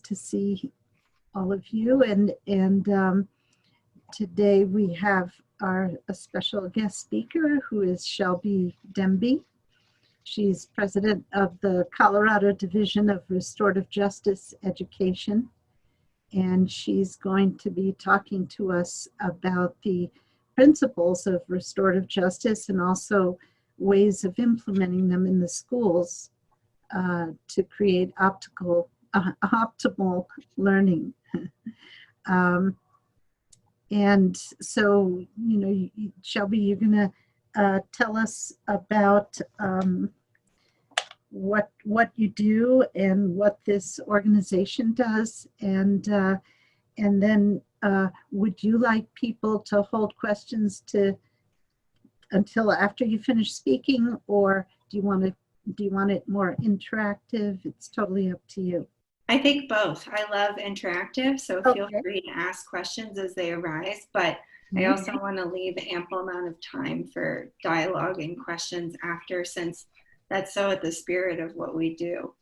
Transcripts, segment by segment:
to see all of you. And today we have a special guest speaker who is Shelby Demby. She's president of the Colorado Division of Restorative Justice Education. And she's going to be talking to us about the principles of restorative justice and also ways of implementing them in the schools to create optimal learning. And so, you know, Shelby, you're going to tell us about what you do and what this organization does, and then would you like people to hold questions until after you finish speaking, or do you want it more interactive? It's totally up to you. I think both. I love interactive, so feel free to ask questions as they arise, but I also want to leave ample amount of time for dialogue and questions after, since that's so at the spirit of what we do.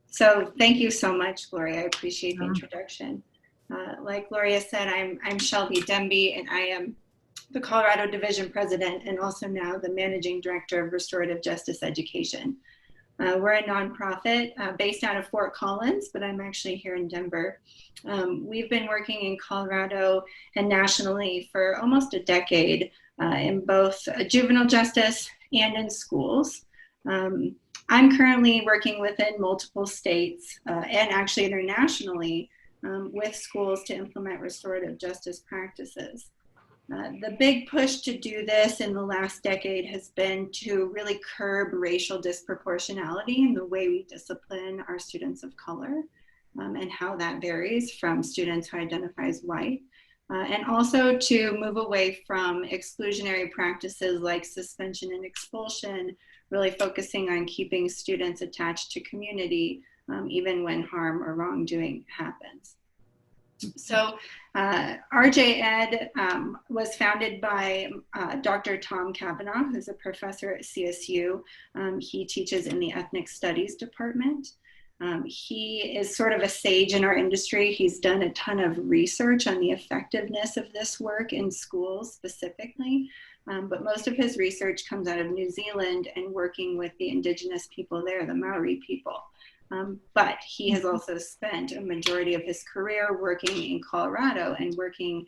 So thank you so much, Gloria. I appreciate the introduction. Like Gloria said, I'm Shelby Demby, and I am the Colorado Division President and also now the Managing Director of Restorative Justice Education. We're a nonprofit based out of Fort Collins, but I'm actually here in Denver. We've been working in Colorado and nationally for almost a decade in both juvenile justice and in schools. I'm currently working within multiple states and actually internationally with schools to implement restorative justice practices. The big push to do this in the last decade has been to really curb racial disproportionality in the way we discipline our students of color and how that varies from students who identify as white. And also to move away from exclusionary practices like suspension and expulsion, really focusing on keeping students attached to community even when harm or wrongdoing happens. So RJ Ed was founded by Dr. Tom Cavanaugh, who's a professor at CSU. He teaches in the Ethnic Studies department. He is sort of a sage in our industry. He's done a ton of research on the effectiveness of this work in schools specifically, but most of his research comes out of New Zealand and working with the indigenous people there, the Maori people. But he has also spent a majority of his career working in Colorado and working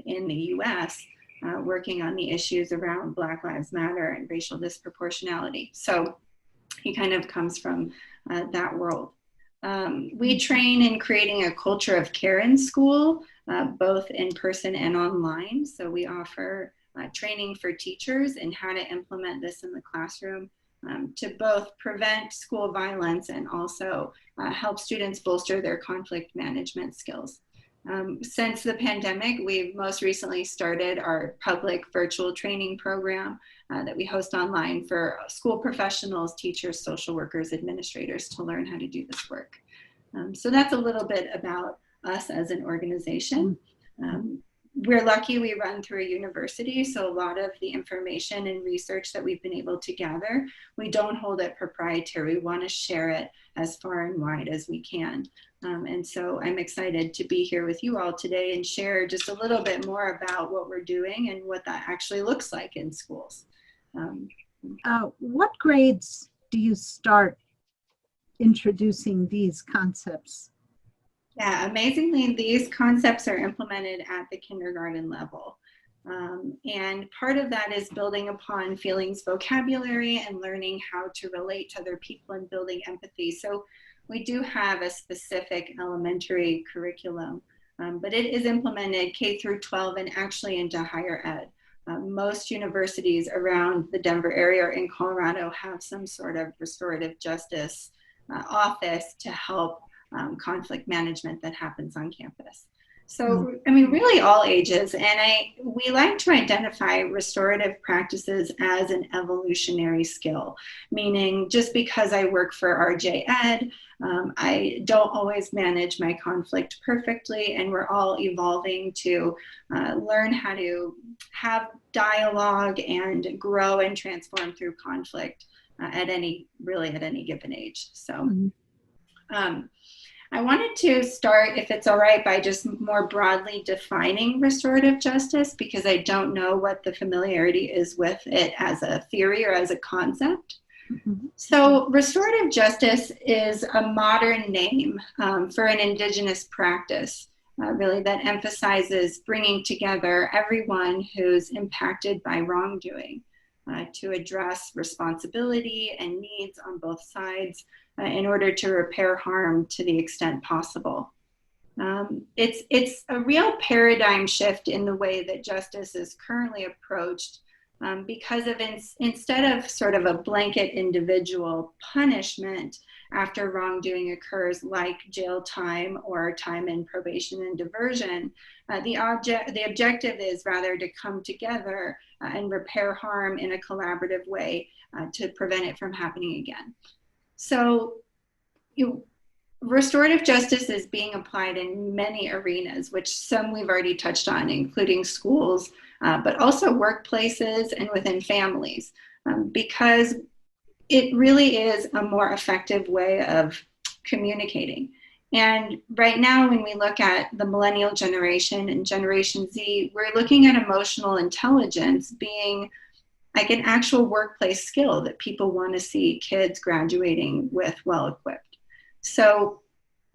in the US, working on the issues around Black Lives Matter and racial disproportionality. So he kind of comes from that world. We train in creating a culture of care in school, both in person and online. So we offer training for teachers in how to implement this in the classroom to both prevent school violence and also help students bolster their conflict management skills. Since the pandemic, we've most recently started our public virtual training program that we host online for school professionals, teachers, social workers, administrators to learn how to do this work. So that's a little bit about us as an organization. We're lucky we run through a university, so a lot of the information and research that we've been able to gather, we don't hold it proprietary. We want to share it as far and wide as we can. And so I'm excited to be here with you all today and share just a little bit more about what we're doing and what that actually looks like in schools. What grades do you start introducing these concepts? Yeah, amazingly, these concepts are implemented at the kindergarten level. And part of that is building upon feelings vocabulary and learning how to relate to other people and building empathy. So we do have a specific elementary curriculum, but it is implemented K through 12 and actually into higher ed. Most universities around the Denver area or in Colorado have some sort of restorative justice office to help conflict management that happens on campus. So, I mean, really all ages, and we like to identify restorative practices as an evolutionary skill, meaning just because I work for RJ Ed, I don't always manage my conflict perfectly, and we're all evolving to learn how to have dialogue and grow and transform through conflict at any given age. So. I wanted to start, if it's all right, by just more broadly defining restorative justice, because I don't know what the familiarity is with it as a theory or as a concept. Mhm. So restorative justice is a modern name for an indigenous practice, really, that emphasizes bringing together everyone who's impacted by wrongdoing to address responsibility and needs on both sides in order to repair harm to the extent possible. It's a real paradigm shift in the way that justice is currently approached because of instead of sort of a blanket individual punishment after wrongdoing occurs, like jail time or time in probation and diversion, the objective is rather to come together and repair harm in a collaborative way to prevent it from happening again. So restorative justice is being applied in many arenas, which some we've already touched on, including schools, but also workplaces and within families, because it really is a more effective way of communicating. And right now, when we look at the millennial generation and Generation Z, we're looking at emotional intelligence being like an actual workplace skill that people want to see kids graduating with well-equipped. So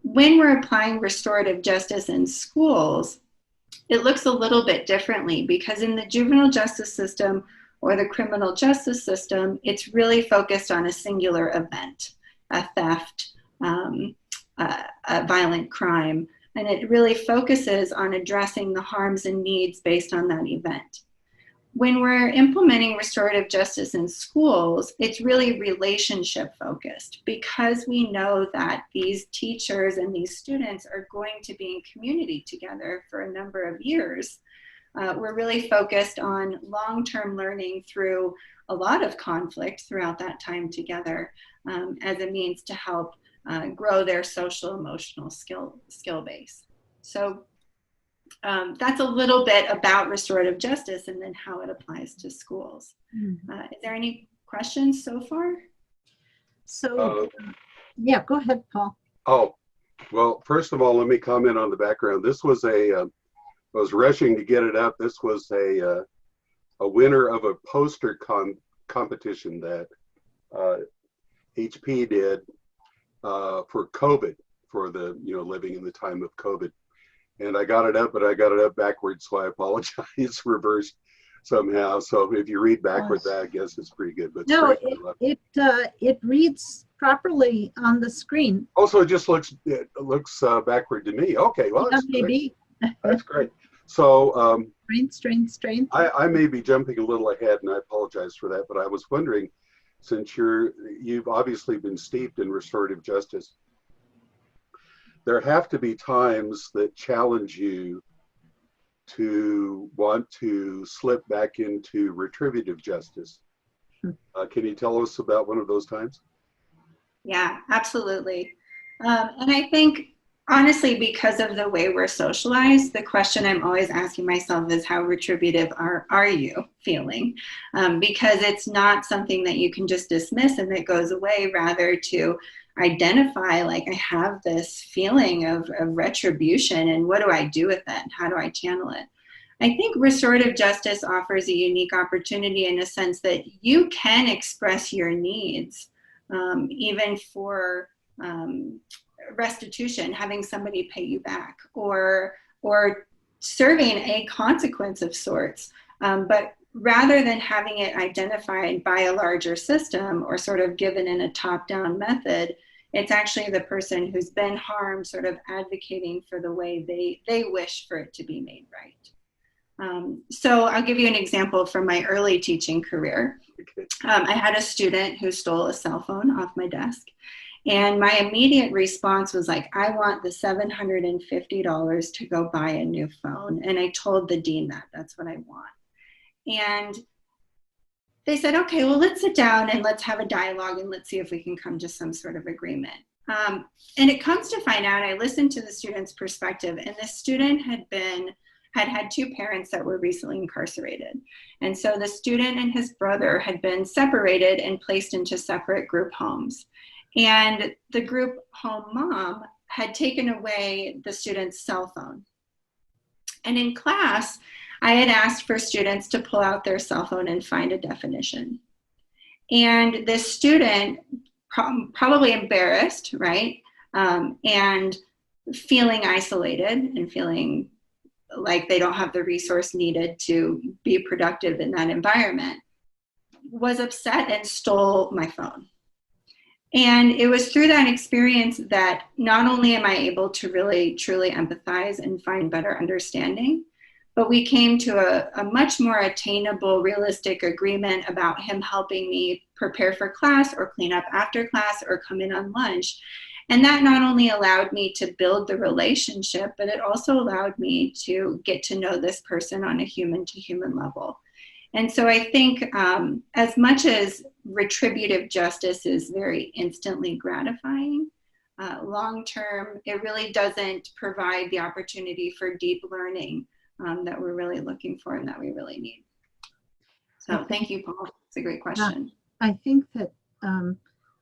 when we're applying restorative justice in schools, it looks a little bit differently, because in the juvenile justice system or the criminal justice system, it's really focused on a singular event, a theft, a violent crime, and it really focuses on addressing the harms and needs based on that event. When we're implementing restorative justice in schools, it's really relationship focused, because we know that these teachers and these students are going to be in community together for a number of years. We're really focused on long-term learning through a lot of conflict throughout that time together as a means to help grow their social emotional skill base. So that's a little bit about restorative justice and then how it applies to schools. Is there any questions so far? So, yeah, go ahead, Paul. Oh, well, first of all, let me comment on the background. This was I was rushing to get it up. This was a winner of a poster competition that HP did for COVID, for the, living in the time of COVID. And I got it up, but I got it up backwards, so I apologize, reversed somehow. So if you read backwards, I guess it's pretty good. But no, it reads properly on the screen. Also, it looks backward to me. Okay, well, yeah, maybe. That's great. So Strange. I may be jumping a little ahead, and I apologize for that. But I was wondering, since you've obviously been steeped in restorative justice, there have to be times that challenge you to want to slip back into retributive justice. Can you tell us about one of those times? Yeah, absolutely. And I think, honestly, because of the way we're socialized, the question I'm always asking myself is, how retributive are you feeling? Because it's not something that you can just dismiss and that goes away, rather to identify, like, I have this feeling of retribution, and what do I do with it? How do I channel it? I think restorative justice offers a unique opportunity in a sense that you can express your needs, even for restitution, having somebody pay you back, or serving a consequence of sorts. But rather than having it identified by a larger system or sort of given in a top-down method, it's actually the person who's been harmed sort of advocating for the way they wish for it to be made right. So I'll give you an example from my early teaching career. I had a student who stole a cell phone off my desk. And my immediate response was like, I want the $750 to go buy a new phone. And I told the dean that's what I want. And they said, okay, well, let's sit down and let's have a dialogue and let's see if we can come to some sort of agreement. And it comes to find out, I listened to the student's perspective, and the student had two parents that were recently incarcerated. And so the student and his brother had been separated and placed into separate group homes. And the group home mom had taken away the student's cell phone. And in class, I had asked for students to pull out their cell phone and find a definition. And this student, probably embarrassed, right? And feeling isolated and feeling like they don't have the resource needed to be productive in that environment, was upset and stole my phone. And it was through that experience that not only am I able to really truly empathize and find better understanding, but we came to a much more attainable, realistic agreement about him helping me prepare for class or clean up after class or come in on lunch. And that not only allowed me to build the relationship, but it also allowed me to get to know this person on a human-to-human level. And so I think as much as retributive justice is very instantly gratifying, long-term, it really doesn't provide the opportunity for deep learning that we're really looking for and that we really need. So thank you, Paul. It's a great question. I think that,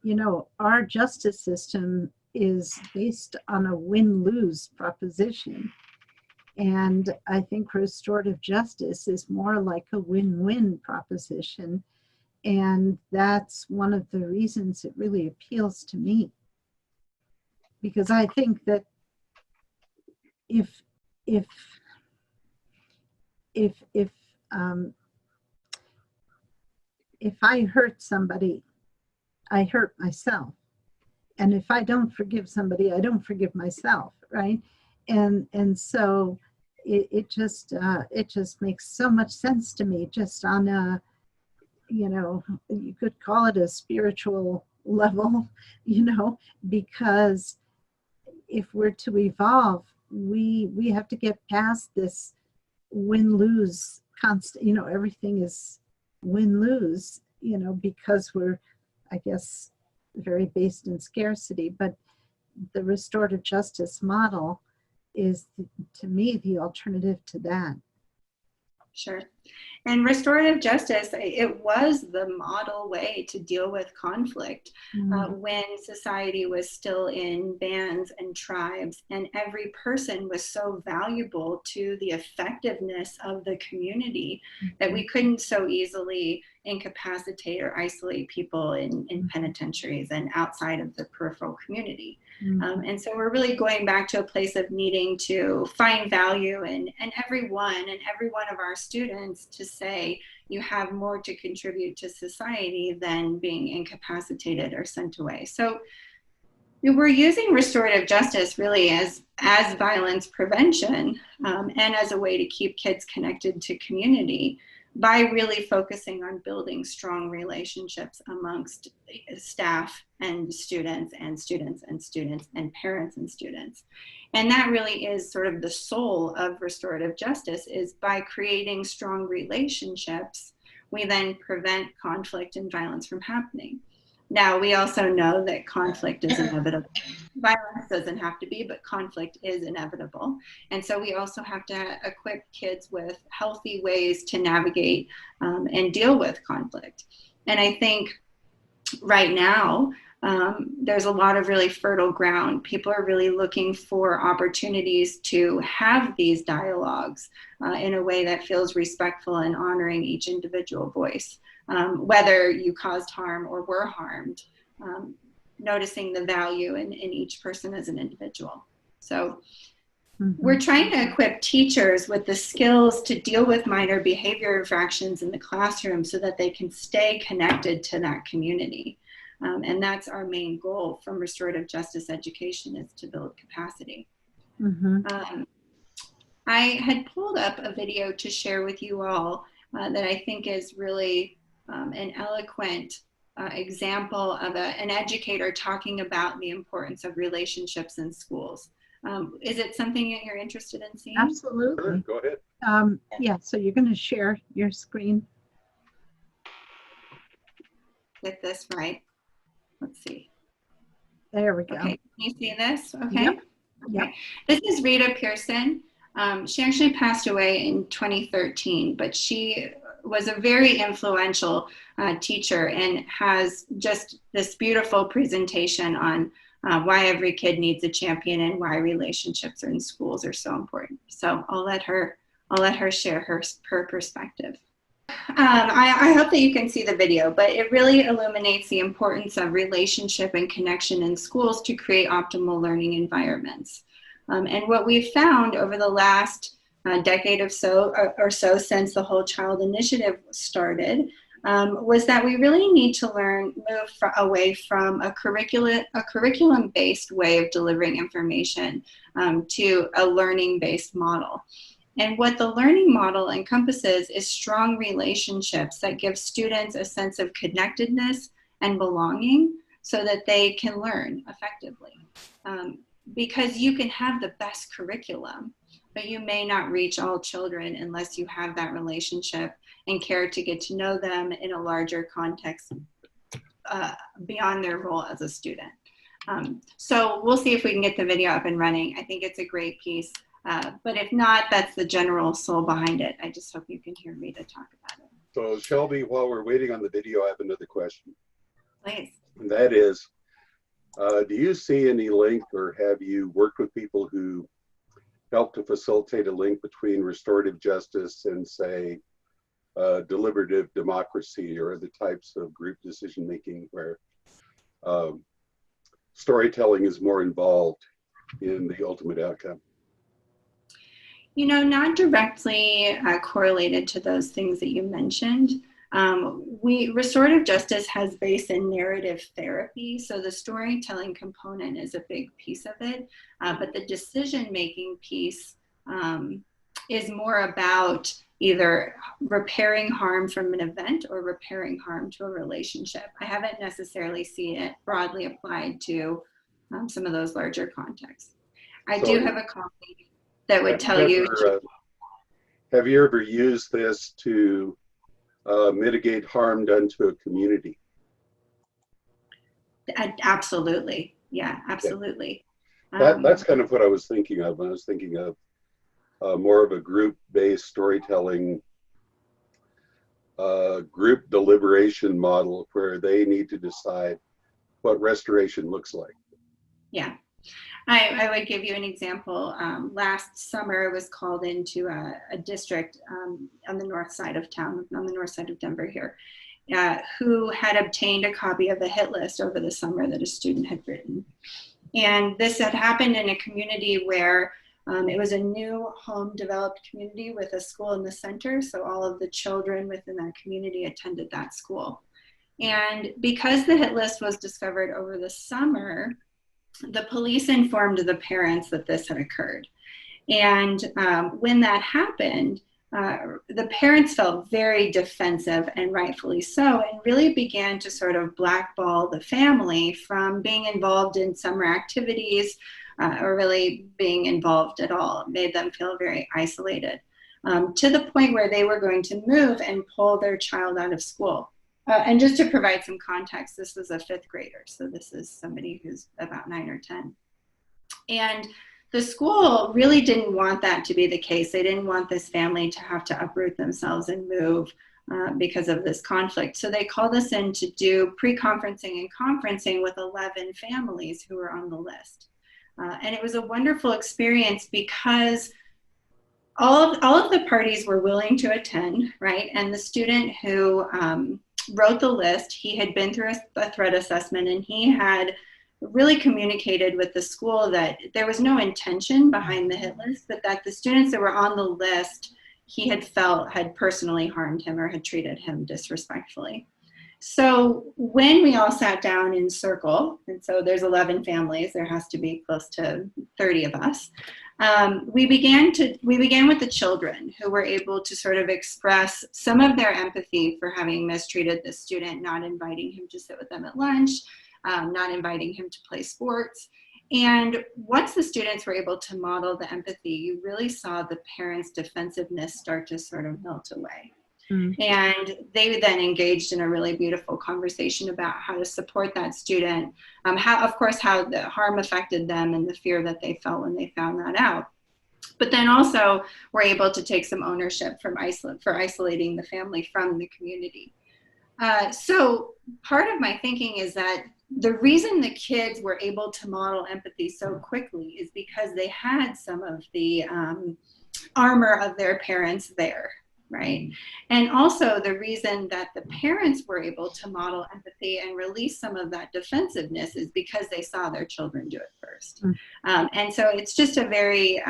you know, our justice system is based on a win-lose proposition. And I think restorative justice is more like a win-win proposition. And that's one of the reasons it really appeals to me. Because I think that if I hurt somebody, I hurt myself. And if I don't forgive somebody, I don't forgive myself, right? And so it just makes so much sense to me, just on a, you know, you could call it a spiritual level, you know, because if we're to evolve, we have to get past this win-lose constant, you know, everything is win-lose, you know, because we're, I guess, very based in scarcity. But the restorative justice model is, to me, the alternative to that. Sure. And restorative justice, it was the model way to deal with conflict when society was still in bands and tribes, and every person was so valuable to the effectiveness of the community that we couldn't so easily incapacitate or isolate people in penitentiaries and outside of the peripheral community. And so we're really going back to a place of needing to find value in every one of our students, to say you have more to contribute to society than being incapacitated or sent away. So we're using restorative justice really as violence prevention and as a way to keep kids connected to community, by really focusing on building strong relationships amongst staff and students and students and students and parents and students. And that really is sort of the soul of restorative justice, is by creating strong relationships, we then prevent conflict and violence from happening. Now, we also know that conflict is inevitable. Violence doesn't have to be, but conflict is inevitable. And so we also have to equip kids with healthy ways to navigate and deal with conflict. And I think right now, there's a lot of really fertile ground. People are really looking for opportunities to have these dialogues in a way that feels respectful and honoring each individual voice. Whether you caused harm or were harmed, noticing the value in each person as an individual. So we're trying to equip teachers with the skills to deal with minor behavior infractions in the classroom so that they can stay connected to that community. And that's our main goal from restorative justice education, is to build capacity. I had pulled up a video to share with you all that I think is really an eloquent example of an educator talking about the importance of relationships in schools. Is it something that you're interested in seeing? Absolutely. Sure, go ahead. Yeah, so you're going to share your screen With this, right? Let's see. There we go. Okay, can you see this? Okay. Yep. Okay. This is Rita Pearson. She actually passed away in 2013, but she was a very influential teacher and has just this beautiful presentation on why every kid needs a champion, and why relationships in schools are so important. So I'll let her share her perspective. I hope that you can see the video, but it really illuminates the importance of relationship and connection in schools to create optimal learning environments. And what we've found over the last decade or so since the Whole Child Initiative started was that we really need to move away from a curriculum-based way of delivering information to a learning-based model. And what the learning model encompasses is strong relationships that give students a sense of connectedness and belonging so that they can learn effectively. Because you can have the best curriculum, but you may not reach all children unless you have that relationship and care to get to know them in a larger context beyond their role as a student. So we'll see if we can get the video up and running. I think it's a great piece. But if not, that's the general soul behind it. I just hope you can hear me to talk about it. So Shelby, while we're waiting on the video, I have another question. Please. And that is, do you see any link, or have you worked with people who help to facilitate a link between restorative justice and, say, deliberative democracy, or the types of group decision-making where storytelling is more involved in the ultimate outcome? You know, not directly correlated to those things that you mentioned. Restorative justice has base in narrative therapy, so the storytelling component is a big piece of it, but the decision-making piece is more about either repairing harm from an event or repairing harm to a relationship. I haven't necessarily seen it broadly applied to some of those larger contexts. I do have a colleague that would tell you. Have you ever used this to mitigate harm done to a community? Absolutely. Yeah, absolutely. That's kind of what I was thinking of when I was thinking of more of a group-based storytelling, group deliberation model where they need to decide what restoration looks like. Yeah. I would give you an example. Last summer, I was called into a district on the north side of town, on the north side of Denver here, who had obtained a copy of the hit list over the summer that a student had written. And this had happened in a community where it was a new home developed community with a school in the center. So all of the children within that community attended that school. And because the hit list was discovered over the summer, the police informed the parents that this had occurred. And when that happened, the parents felt very defensive, and rightfully so, and really began to sort of blackball the family from being involved in summer activities or really being involved at all. It made them feel very isolated to the point where they were going to move and pull their child out of school. And just to provide some context, this was a 5th grader. So this is somebody who's about 9 or 10. And the school really didn't want that to be the case. They didn't want this family to have to uproot themselves and move because of this conflict. So they called us in to do pre-conferencing and conferencing with 11 families who were on the list. And it was a wonderful experience because all of the parties were willing to attend, right? And the student who wrote the list, he had been through a threat assessment, and he had really communicated with the school that there was no intention behind the hit list, but that the students that were on the list, he had felt had personally harmed him or had treated him disrespectfully. So when we all sat down in circle, and so there's 11 families, there has to be close to 30 of us, we began with the children who were able to sort of express some of their empathy for having mistreated the student, not inviting him to sit with them at lunch, not inviting him to play sports. And once the students were able to model the empathy, you really saw the parents' defensive-ness start to sort of melt away. And they then engaged in a really beautiful conversation about how to support that student, how the harm affected them and the fear that they felt when they found that out. But then also were able to take some ownership for isolating the family from the community. So part of my thinking is that the reason the kids were able to model empathy so quickly is because they had some of the armor of their parents there, right? And also the reason that the parents were able to model empathy and release some of that defensiveness is because they saw their children do it first. And so it's just a very,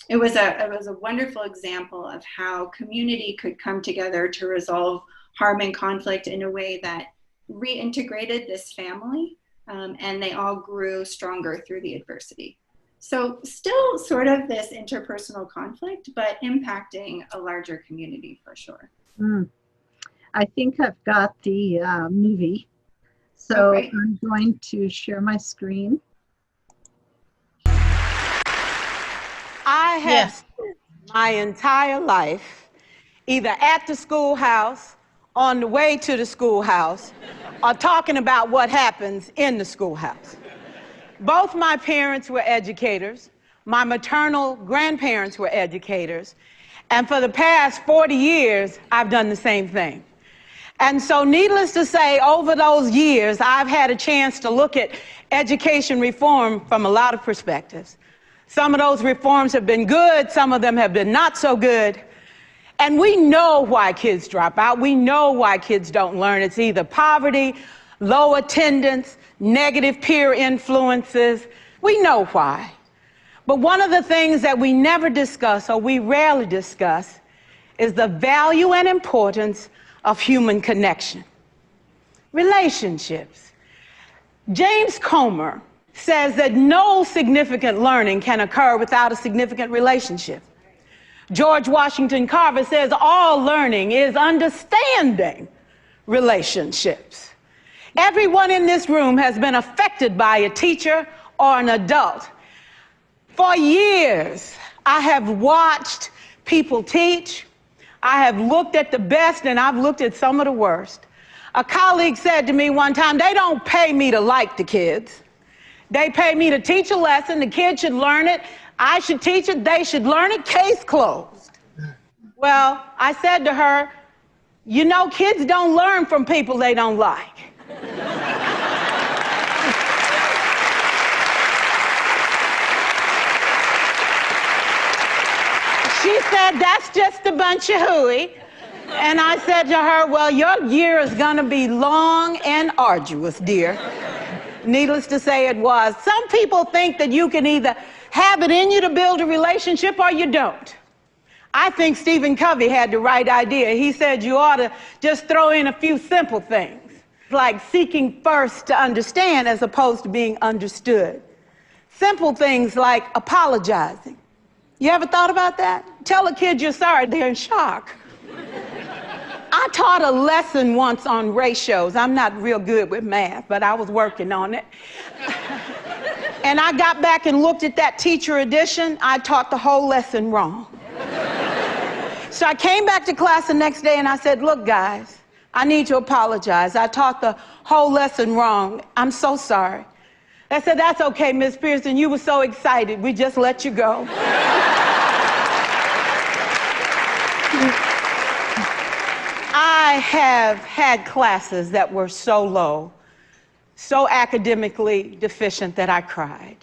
it was a wonderful example of how community could come together to resolve harm and conflict in a way that reintegrated this family, and they all grew stronger through the adversity. So still sort of this interpersonal conflict, but impacting a larger community for sure. I think I've got the movie, so Okay. I'm going to share my screen. I have spent my entire life either at the schoolhouse, on the way to the schoolhouse, or talking about what happens in the schoolhouse. Both my parents were educators. My maternal grandparents were educators. And for the past 40 years, I've done the same thing. And so needless to say, over those years, I've had a chance to look at education reform from a lot of perspectives. Some of those reforms have been good, some of them have been not so good. And we know why kids drop out. We know why kids don't learn. It's either poverty, low attendance, negative peer influences. We know why. But one of the things that we never discuss, or we rarely discuss, is the value and importance of human connection. Relationships. James Comer says that no significant learning can occur without a significant relationship. George Washington Carver says all learning is understanding relationships. Everyone in this room has been affected by a teacher or an adult. For years, I have watched people teach. I have looked at the best and I've looked at some of the worst. A colleague said to me one time, they don't pay me to like the kids. They pay me to teach a lesson. The kids should learn it. I should teach it, they should learn it, case closed. Well, I said to her, you know, kids don't learn from people they don't like. She said, that's just a bunch of hooey. And I said to her, well, your year is gonna be long and arduous, dear. Needless to say, it was. Some people think that you can either have it in you to build a relationship or you don't. I think Stephen Covey had the right idea. He said you ought to just throw in a few simple things, like seeking first to understand as opposed to being understood. Simple things like apologizing. You ever thought about that? Tell a kid you're sorry, they're in shock. I taught a lesson once on ratios. I'm not real good with math, but I was working on it. And I got back and looked at that teacher edition. I taught the whole lesson wrong. So I came back to class the next day and I said, look, guys, I need to apologize. I taught the whole lesson wrong. I'm so sorry. They said, that's okay, Miss Pearson. You were so excited. We just let you go. I have had classes that were so low, so academically deficient that I cried.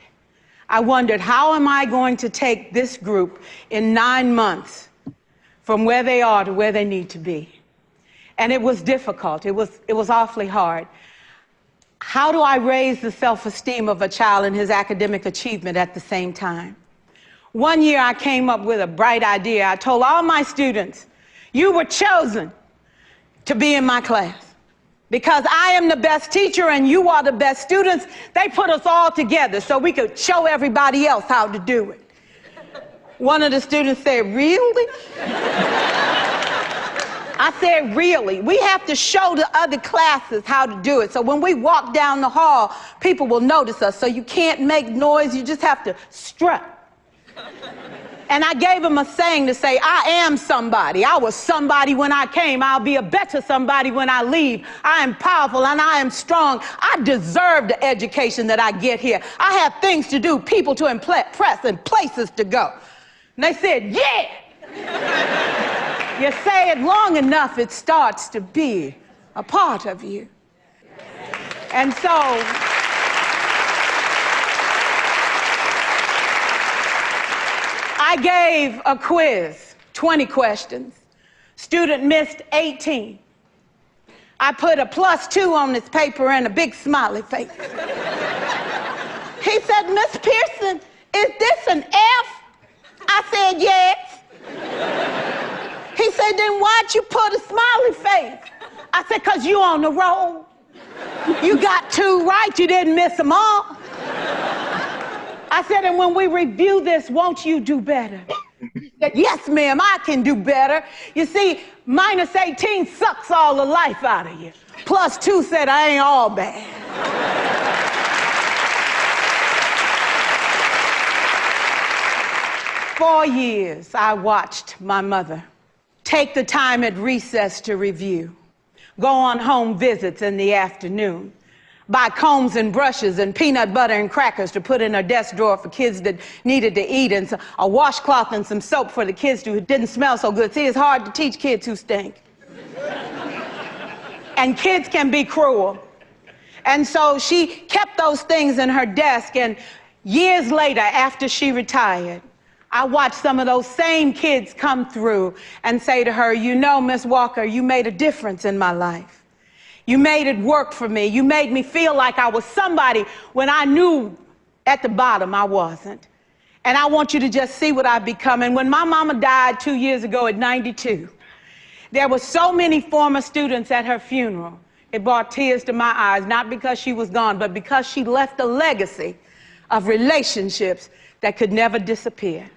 I wondered, how am I going to take this group in 9 months from where they are to where they need to be? And it was difficult. It was awfully hard. How do I raise the self-esteem of a child and his academic achievement at the same time? One year I came up with a bright idea. I told all my students, you were chosen to be in my class. Because I am the best teacher and you are the best students, they put us all together so we could show everybody else how to do it. One of the students said, really? I said, really? We have to show the other classes how to do it. So when we walk down the hall, people will notice us. So you can't make noise, you just have to strut. And I gave him a saying to say, I am somebody. I was somebody when I came. I'll be a better somebody when I leave. I am powerful and I am strong. I deserve the education that I get here. I have things to do, people to impress, and places to go. And they said, yeah. You say it long enough, it starts to be a part of you. And so I gave a quiz, 20 questions. Student missed 18. I put a +2 on this paper and a big smiley face. He said, "Miss Pearson, is this an F?" I said, "Yes." He said, "Then why'd you put a smiley face?" I said, "'Cause you on the roll. You got 2 right, you didn't miss them all." I said, "And when we review this, won't you do better?" He said, "Yes, ma'am, I can do better. You see, -18 sucks all the life out of you. +2 said I ain't all bad." For years, I watched my mother take the time at recess to review, go on home visits in the afternoon, buy combs and brushes and peanut butter and crackers to put in her desk drawer for kids that needed to eat, and a washcloth and some soap for the kids who didn't smell so good. See, it's hard to teach kids who stink. And kids can be cruel. And so she kept those things in her desk, and years later, after she retired, I watched some of those same kids come through and say to her, "You know, Miss Walker, you made a difference in my life. You made it work for me. You made me feel like I was somebody when I knew at the bottom I wasn't. And I want you to just see what I've become." And when my mama died 2 years ago at 92, there were so many former students at her funeral. It brought tears to my eyes, not because she was gone, but because she left a legacy of relationships that could never disappear.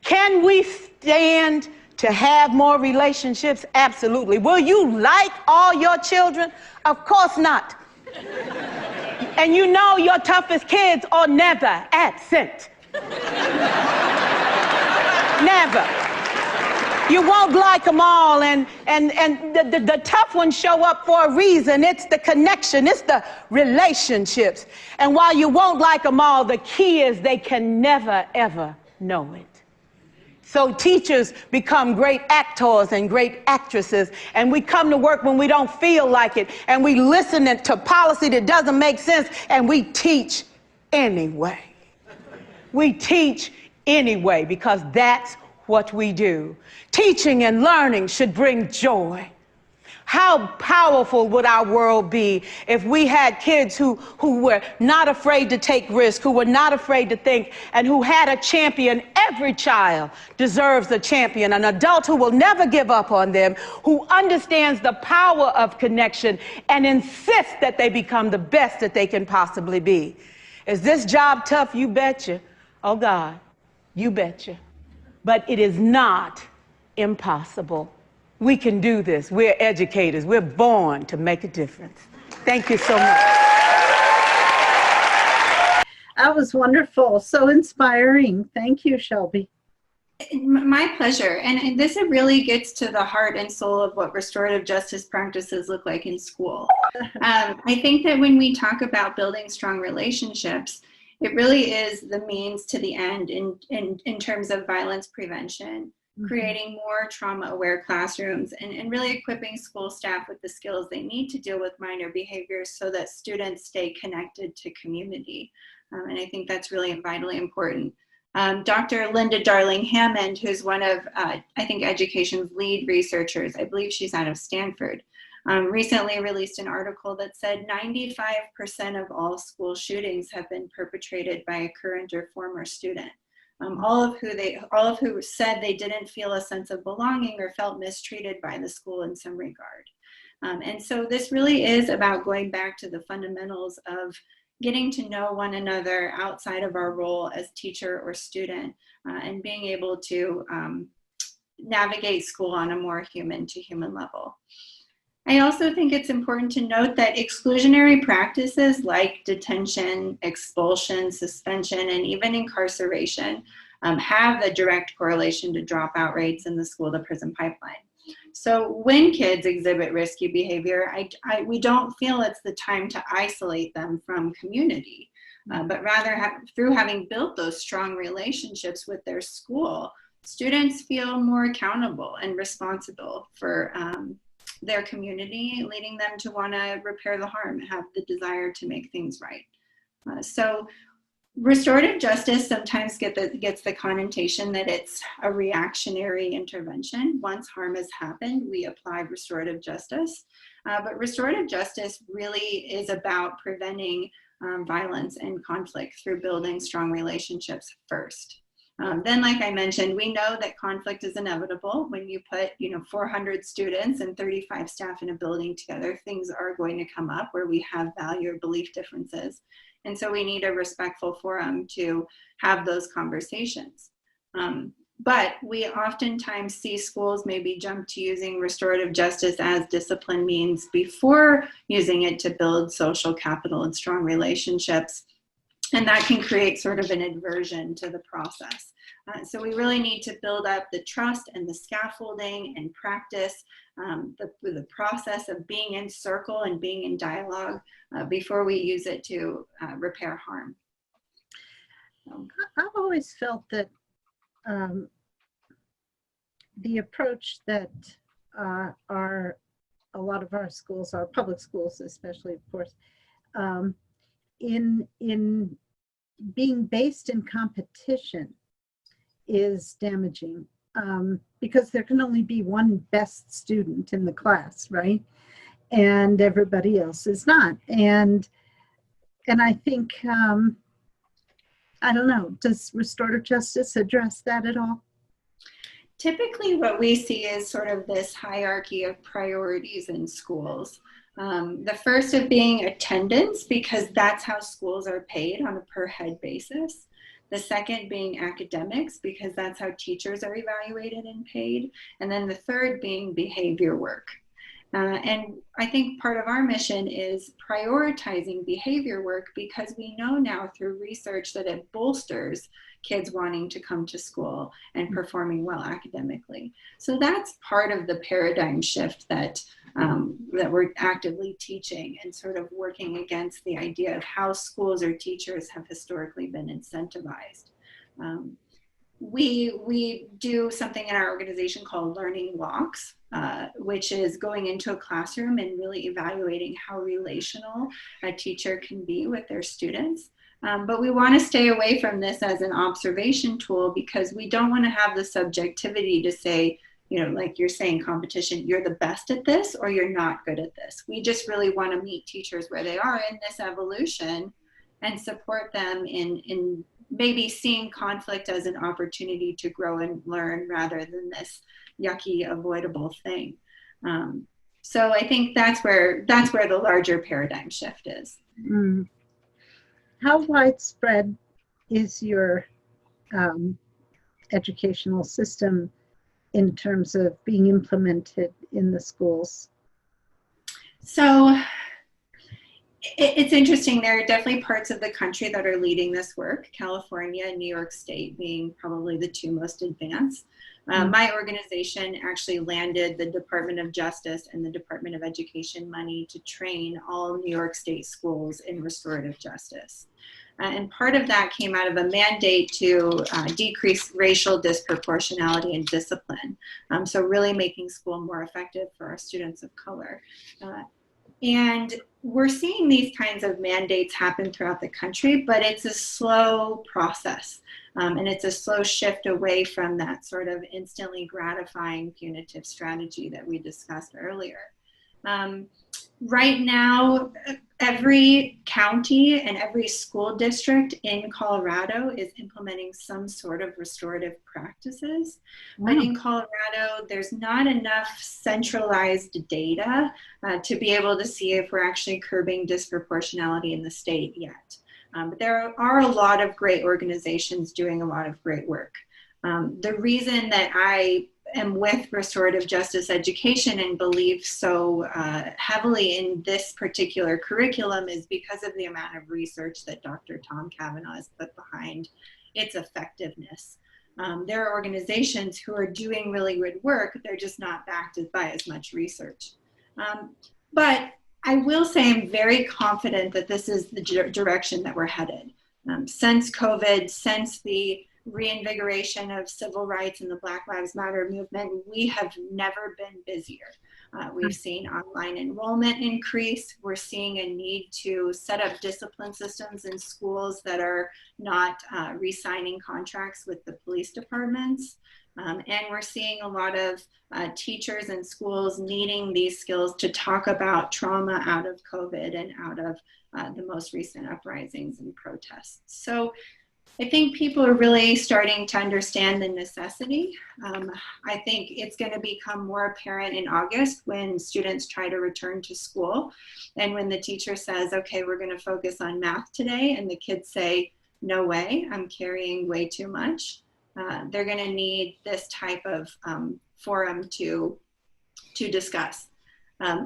Can we stand to have more relationships? Absolutely. Will you like all your children? Of course not. And you know your toughest kids are never absent. Never. You won't like them all, and the tough ones show up for a reason. It's the connection, it's the relationships. And while you won't like them all, the key is they can never, ever know it. So teachers become great actors and great actresses, and we come to work when we don't feel like it, and we listen to policy that doesn't make sense, and we teach anyway. We teach anyway because that's what we do. Teaching and learning should bring joy. How powerful would our world be if we had kids who were not afraid to take risks, who were not afraid to think, and who had a champion? Every child deserves a champion, an adult who will never give up on them, who understands the power of connection and insists that they become the best that they can possibly be. Is this job tough? You betcha. Oh God, you betcha. But it is not impossible. We can do this. We're educators. We're born to make a difference. Thank you so much. That was wonderful. So inspiring. Thank you, Shelby. My pleasure. And this really gets to the heart and soul of what restorative justice practices look like in school. I think that when we talk about building strong relationships, it really is the means to the end in terms of violence prevention. Creating more trauma-aware classrooms and really equipping school staff with the skills they need to deal with minor behaviors so that students stay connected to community. And I think that's really vitally important. Dr. Linda Darling Hammond, who's one of, I think, education's lead researchers, I believe she's out of Stanford, recently released an article that said 95% of all school shootings have been perpetrated by a current or former student. All of who said they didn't feel a sense of belonging or felt mistreated by the school in some regard. And so this really is about going back to the fundamentals of getting to know one another outside of our role as teacher or student, and being able to navigate school on a more human-to-human level. I also think it's important to note that exclusionary practices like detention, expulsion, suspension, and even incarceration have a direct correlation to dropout rates in the school-to-prison pipeline. So when kids exhibit risky behavior, we don't feel it's the time to isolate them from community, but rather through having built those strong relationships with their school, students feel more accountable and responsible for their community, leading them to want to repair the harm, have the desire to make things right. So restorative justice sometimes gets the connotation that it's a reactionary intervention. Once harm has happened, we apply restorative justice. But restorative justice really is about preventing violence and conflict through building strong relationships first. Then, like I mentioned, we know that conflict is inevitable. When you put 400 students and 35 staff in a building together, things are going to come up where we have value or belief differences. And so we need a respectful forum to have those conversations. But we oftentimes see schools maybe jump to using restorative justice as discipline means before using it to build social capital and strong relationships. And that can create sort of an aversion to the process. So we really need to build up the trust and the scaffolding and practice the process of being in circle and being in dialogue before we use it to repair harm. I've always felt that the approach that a lot of our schools, our public schools especially, of course, in being based in competition is damaging, because there can only be one best student in the class, right? And everybody else is not. And I think, I don't know, does restorative justice address that at all? Typically what we see is sort of this hierarchy of priorities in schools. The first of being attendance, because that's how schools are paid on a per head basis. The second being academics, because that's how teachers are evaluated and paid. And then the third being behavior work. And I think part of our mission is prioritizing behavior work, because we know now through research that it bolsters kids wanting to come to school and performing well academically. So that's part of the paradigm shift that we're actively teaching, and sort of working against the idea of how schools or teachers have historically been incentivized. We do something in our organization called Learning Walks, which is going into a classroom and really evaluating how relational a teacher can be with their students. But we want to stay away from this as an observation tool, because we don't want to have the subjectivity to say, like you're saying, competition, you're the best at this or you're not good at this. We just really want to meet teachers where they are in this evolution and support them in maybe seeing conflict as an opportunity to grow and learn, rather than this yucky, avoidable thing. So I think that's where the larger paradigm shift is. Mm. How widespread is your educational system in terms of being implemented in the schools? So it's interesting. There are definitely parts of the country that are leading this work, California and New York State being probably the two most advanced. My organization actually landed the Department of Justice and the Department of Education money to train all New York State schools in restorative justice. And part of that came out of a mandate to decrease racial disproportionality and discipline. So really making school more effective for our students of color. And we're seeing these kinds of mandates happen throughout the country, but it's a slow process. And it's a slow shift away from that sort of instantly gratifying punitive strategy that we discussed earlier. Right now, every county and every school district in Colorado is implementing some sort of restorative practices. Wow. But in Colorado, there's not enough centralized data to be able to see if we're actually curbing disproportionality in the state yet. But there are a lot of great organizations doing a lot of great work. The reason that I am with restorative justice education and believe so heavily in this particular curriculum is because of the amount of research that Dr. Tom Cavanaugh has put behind its effectiveness. There are organizations who are doing really good work, they're just not backed by as much research. But I will say I'm very confident that this is the direction that we're headed. Since COVID, since the reinvigoration of civil rights and the Black Lives Matter movement, we have never been busier. We've seen online enrollment increase. We're seeing a need to set up discipline systems in schools that are not re-signing contracts with the police departments. And we're seeing a lot of teachers and schools needing these skills to talk about trauma out of COVID and out of the most recent uprisings and protests. So I think people are really starting to understand the necessity. I think it's going to become more apparent in August when students try to return to school and when the teacher says, okay, we're going to focus on math today, and the kids say, no way, I'm carrying way too much. They're going to need this type of forum to discuss.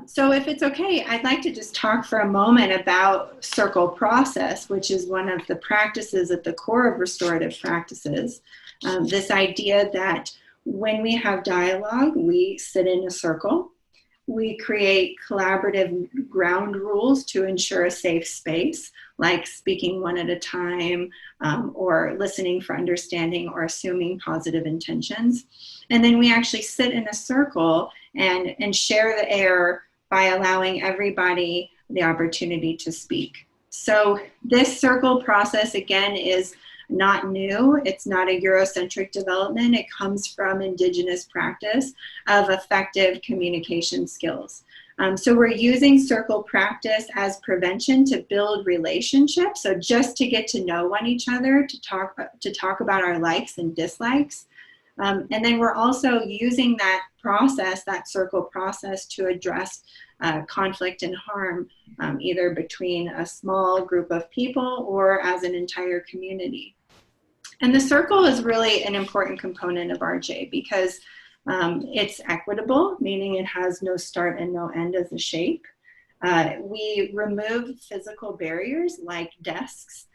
So if it's okay, I'd like to just talk for a moment about circle process, which is one of the practices at the core of restorative practices. This idea that when we have dialogue, we sit in a circle. We create collaborative ground rules to ensure a safe space, like speaking one at a time, or listening for understanding, or assuming positive intentions. And then we actually sit in a circle and share the air by allowing everybody the opportunity to speak. So this circle process, again, is not new. It's not a Eurocentric development. It comes from Indigenous practice of effective communication skills. So we're using circle practice as prevention to build relationships. So just to get to know each other, to talk about our likes and dislikes. And then we're also using that process, that circle process, to address conflict and harm, either between a small group of people or as an entire community. And the circle is really an important component of RJ because it's equitable, meaning it has no start and no end as a shape. We remove physical barriers like desks,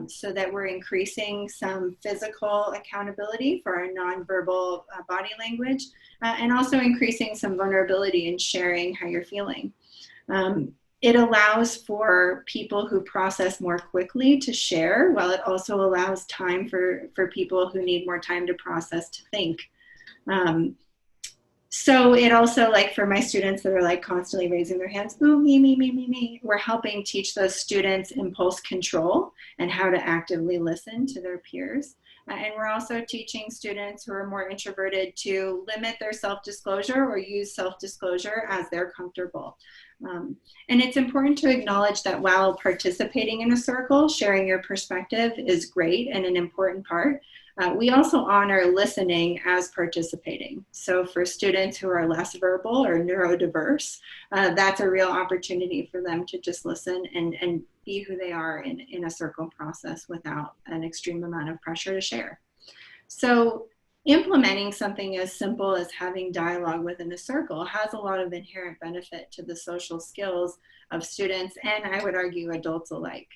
so that we're increasing some physical accountability for our nonverbal body language, and also increasing some vulnerability in sharing how you're feeling. It allows for people who process more quickly to share, while it also allows time for people who need more time to process to think. So it also, like for my students that are like constantly raising their hands, ooh, me, we're helping teach those students impulse control and how to actively listen to their peers. And we're also teaching students who are more introverted to limit their self-disclosure or use self-disclosure as they're comfortable. And it's important to acknowledge that while participating in a circle, sharing your perspective is great and an important part. We also honor listening as participating. So for students who are less verbal or neurodiverse, that's a real opportunity for them to just listen and be who they are in a circle process without an extreme amount of pressure to share. So implementing something as simple as having dialogue within a circle has a lot of inherent benefit to the social skills of students and, I would argue, adults alike.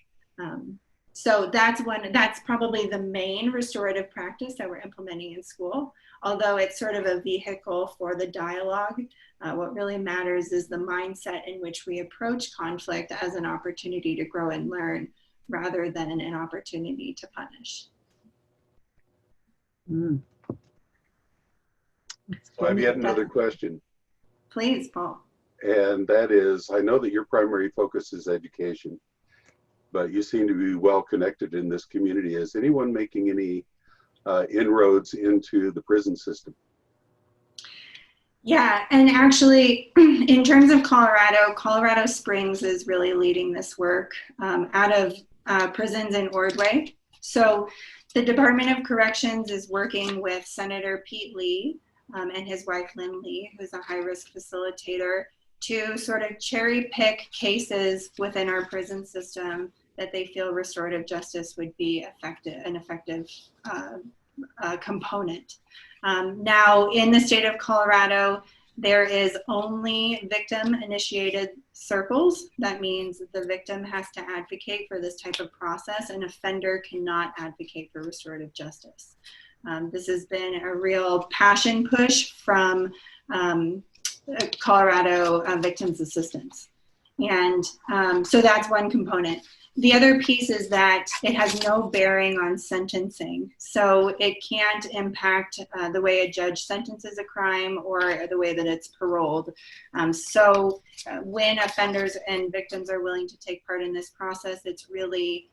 So that's probably the main restorative practice that we're implementing in school, although it's sort of a vehicle for the dialogue. What really matters is the mindset in which we approach conflict as an opportunity to grow and learn rather than an opportunity to punish. So I've yet another question. Please, Paul. And that is, I know that your primary focus is education, but you seem to be well connected in this community. Is anyone making any inroads into the prison system? Yeah, and actually, in terms of Colorado Springs is really leading this work out of prisons in Ordway. So the Department of Corrections is working with Senator Pete Lee and his wife Lynn Lee, who's a high-risk facilitator, to sort of cherry pick cases within our prison system that they feel restorative justice would be an effective component. Now, in the state of Colorado, there is only victim-initiated circles. That means the victim has to advocate for this type of process. An offender cannot advocate for restorative justice. This has been a real passion push from Colorado Victims Assistance. And so that's one component. The other piece is that it has no bearing on sentencing. So it can't impact the way a judge sentences a crime or the way that it's paroled. When offenders and victims are willing to take part in this process, it's really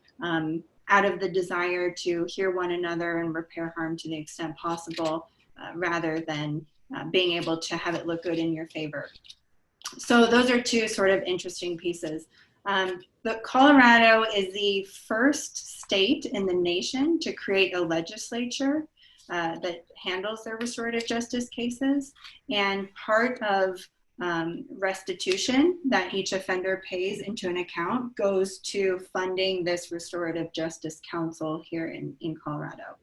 out of the desire to hear one another and repair harm to the extent possible, rather than being able to have it look good in your favor. So those are two sort of interesting pieces. But Colorado is the first state in the nation to create a legislature that handles their restorative justice cases. And part of restitution that each offender pays into an account goes to funding this Restorative Justice Council here in Colorado.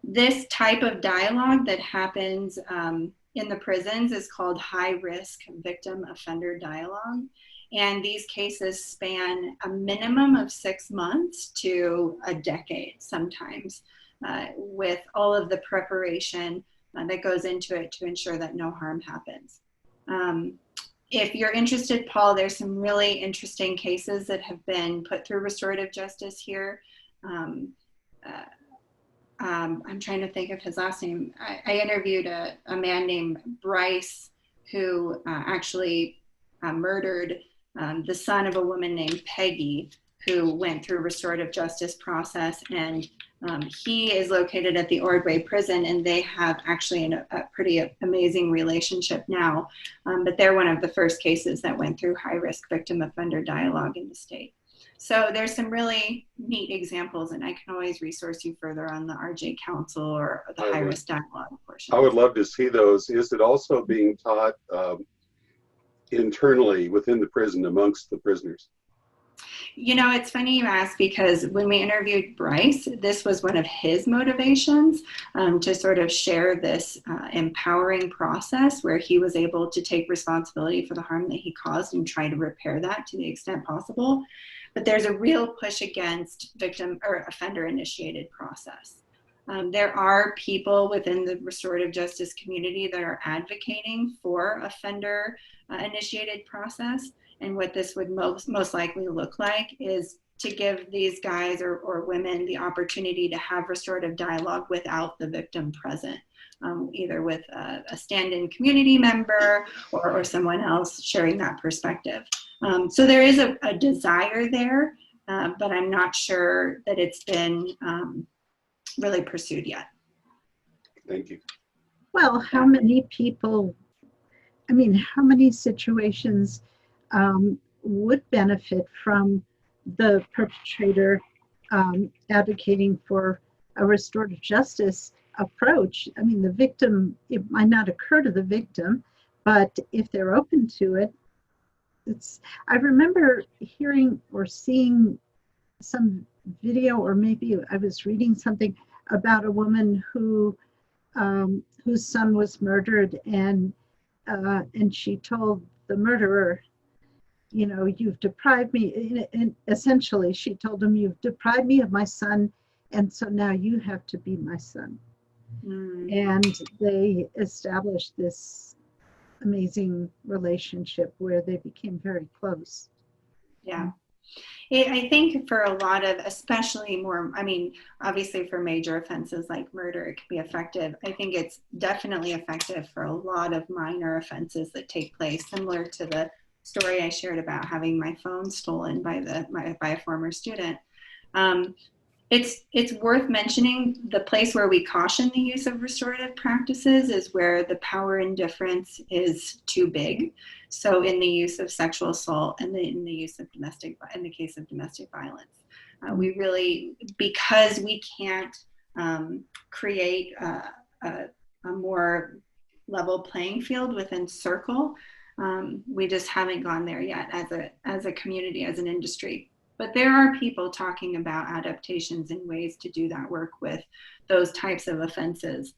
This type of dialogue that happens in the prisons is called high-risk victim offender dialogue. And these cases span a minimum of 6 months to a decade sometimes, with all of the preparation that goes into it to ensure that no harm happens. If you're interested, Paul, there's some really interesting cases that have been put through restorative justice here. I'm trying to think of his last name. I interviewed a man named Bryce who actually murdered the son of a woman named Peggy, who went through restorative justice process, and he is located at the Ordway prison, and they have actually a pretty amazing relationship now, but they're one of the first cases that went through high-risk victim offender dialogue in the state. So there's some really neat examples, and I can always resource you further on the RJ Council or the high-risk dialogue portion. I would love to see those. Is it also being taught internally within the prison amongst the prisoners? You know, it's funny you ask, because when we interviewed Bryce, this was one of his motivations to sort of share this empowering process where he was able to take responsibility for the harm that he caused and try to repair that to the extent possible. But there's a real push against victim or offender initiated process. There are people within the restorative justice community that are advocating for offender initiated process. And what this would most likely look like is to give these guys or women the opportunity to have restorative dialogue without the victim present, either with a stand-in community member or someone else sharing that perspective. So there is a desire there, but I'm not sure that it's been really pursued yet. Thank you. Well, how many people, I mean, how many situations would benefit from the perpetrator advocating for a restorative justice approach? I mean, the victim, it might not occur to the victim, but if they're open to it, I remember hearing or seeing some video, or maybe I was reading something about a woman whose son was murdered, and she told the murderer, you know, you've deprived me, and essentially she told him, you've deprived me of my son, and so now you have to be my son. And they established this amazing relationship where they became very close. Yeah. I think for a lot of, especially more, I mean, obviously for major offenses like murder, it can be effective. I think it's definitely effective for a lot of minor offenses that take place, similar to the story I shared about having my phone stolen by a former student. It's worth mentioning the place where we caution the use of restorative practices is where the power indifference is too big. So in the use of sexual assault and in the use of in the case of domestic violence, we really, because we can't create a more level playing field within Circle, we just haven't gone there yet as a community, as an industry. But there are people talking about adaptations and ways to do that work with those types of offenses.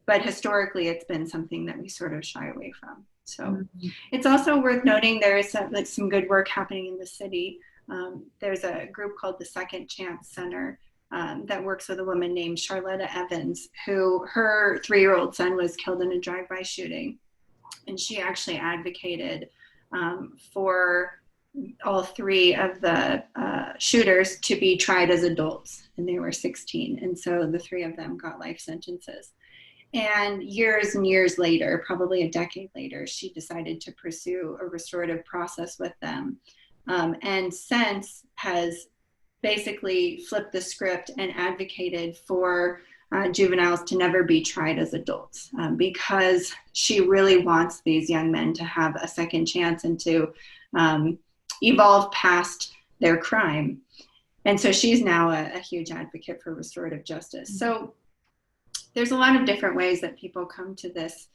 But historically, it's been something that we sort of shy away from. So it's also worth noting there is some good work happening in the city. There's a group called the Second Chance Center that works with a woman named Charlotta Evans, who her 3-year-old son was killed in a drive-by shooting. And she actually advocated for all three of the shooters to be tried as adults, and they were 16. And so the three of them got life sentences. And years later, probably a decade later, she decided to pursue a restorative process with them. And since has basically flipped the script and advocated for juveniles to never be tried as adults, because she really wants these young men to have a second chance and to evolve past their crime. And so she's now a huge advocate for restorative justice. So there's a lot of different ways that people come to this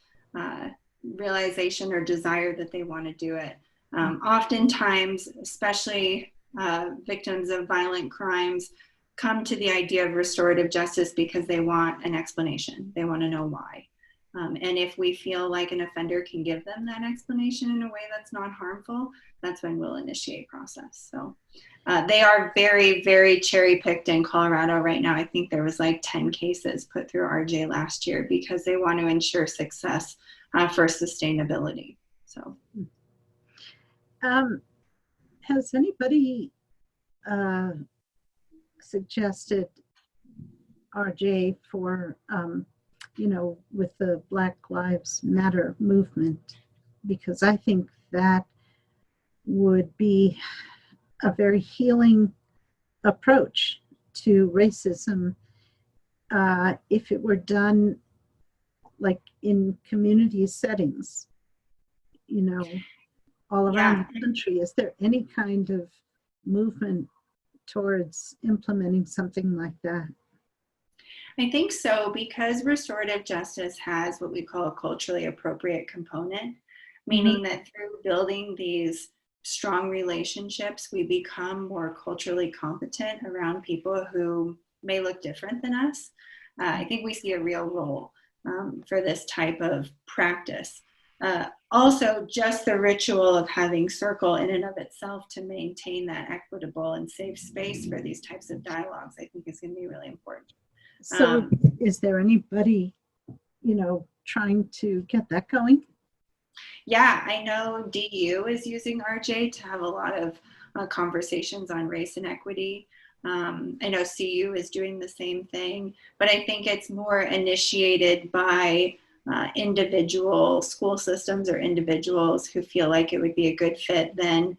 realization or desire that they want to do it. Oftentimes, especially victims of violent crimes, come to the idea of restorative justice because they want an explanation. They want to know why. And if we feel like an offender can give them that explanation in a way that's not harmful, that's when we'll initiate process. So they are very, very cherry-picked in Colorado right now. I think there was like 10 cases put through RJ last year because they want to ensure success for sustainability. So, has anybody suggested RJ for, with the Black Lives Matter movement? Because I think that would be a very healing approach to racism if it were done like in community settings, all around the country. Is there any kind of movement towards implementing something like that? I think so, because restorative justice has what we call a culturally appropriate component, meaning that through building these strong relationships, we become more culturally competent around people who may look different than us. I think we see a real role for this type of practice. Also, just the ritual of having circle in and of itself to maintain that equitable and safe space for these types of dialogues, I think is going to be really important. So is there anybody, trying to get that going? Yeah, I know DU is using RJ to have a lot of conversations on race and equity. I know CU is doing the same thing, but I think it's more initiated by individual school systems or individuals who feel like it would be a good fit than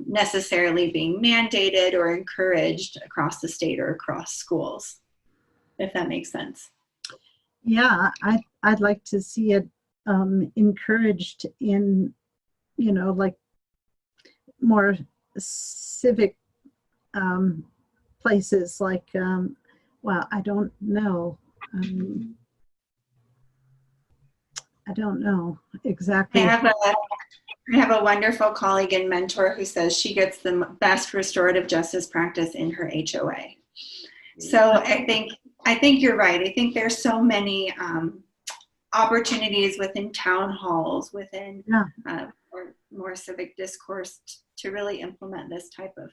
necessarily being mandated or encouraged across the state or across schools, if that makes sense. Yeah, I'd like to see it encouraged in, like more civic places, like, I don't know. I don't know exactly. I have a wonderful colleague and mentor who says she gets the best restorative justice practice in her HOA. So I think you're right. I think there's so many opportunities within town halls, within more civic discourse to really implement this type of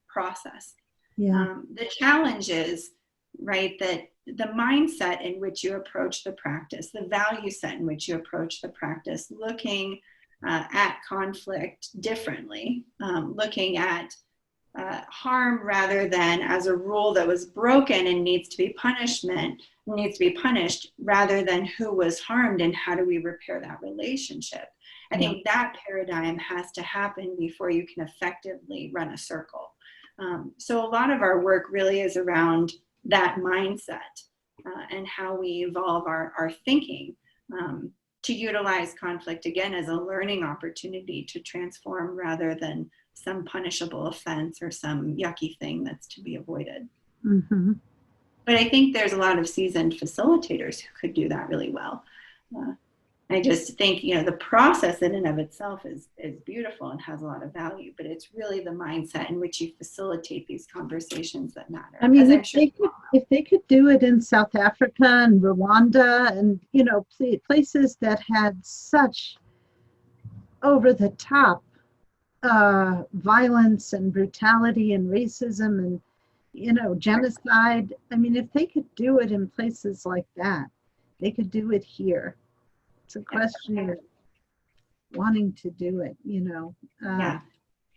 process. Yeah. The challenge is, right, that the mindset in which you approach the practice, the value set in which you approach the practice, looking at conflict differently, looking at harm rather than as a rule that was broken and needs to be punished rather than who was harmed and how do we repair that relationship. I think that paradigm has to happen before you can effectively run a circle. So a lot of our work really is around that mindset and how we evolve our thinking to utilize conflict again as a learning opportunity to transform rather than some punishable offense or some yucky thing that's to be avoided. Mm-hmm. But I think there's a lot of seasoned facilitators who could do that really well. I just think, the process in and of itself is beautiful and has a lot of value, but it's really the mindset in which you facilitate these conversations that matter. I mean, if they could do it in South Africa and Rwanda and, places that had such over the top violence and brutality and racism and, genocide. I mean, if they could do it in places like that, they could do it here. It's a question of wanting to do it, Yeah.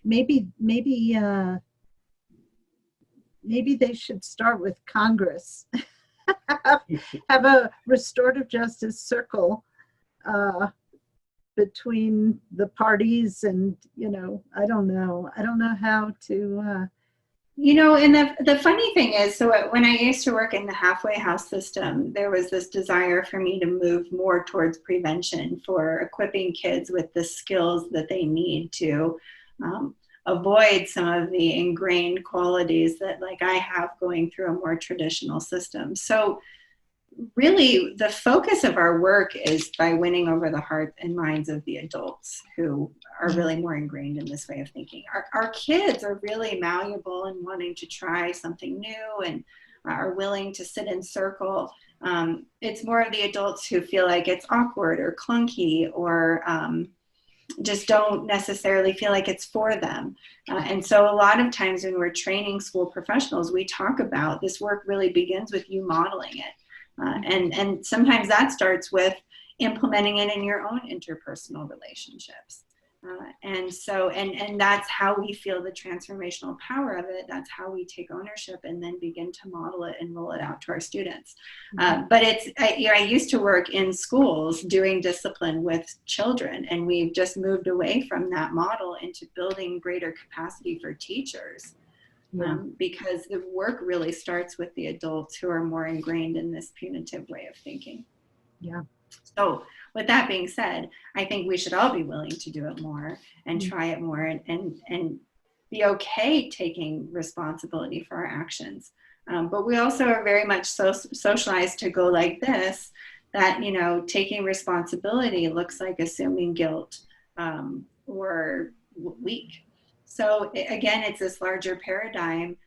maybe they should start with Congress. have a restorative justice circle between the parties, and I don't know how to And the funny thing is, so when I used to work in the halfway house system, there was this desire for me to move more towards prevention, for equipping kids with the skills that they need to avoid some of the ingrained qualities that like I have going through a more traditional system. So really the focus of our work is by winning over the hearts and minds of the adults who are really more ingrained in this way of thinking. Our kids are really malleable and wanting to try something new and are willing to sit in circle. It's more of the adults who feel like it's awkward or clunky or just don't necessarily feel like it's for them. And so a lot of times when we're training school professionals, we talk about this work really begins with you modeling it. And sometimes that starts with implementing it in your own interpersonal relationships. And that's how we feel the transformational power of it. That's how we take ownership and then begin to model it and roll it out to our students. But I used to work in schools doing discipline with children, and we've just moved away from that model into building greater capacity for teachers. Because the work really starts with the adults who are more ingrained in this punitive way of thinking. Yeah. So with that being said, I think we should all be willing to do it more and try it more and be okay taking responsibility for our actions. But we also are very much socialized to go like this, that, taking responsibility looks like assuming guilt or weak. So again, it's this larger paradigm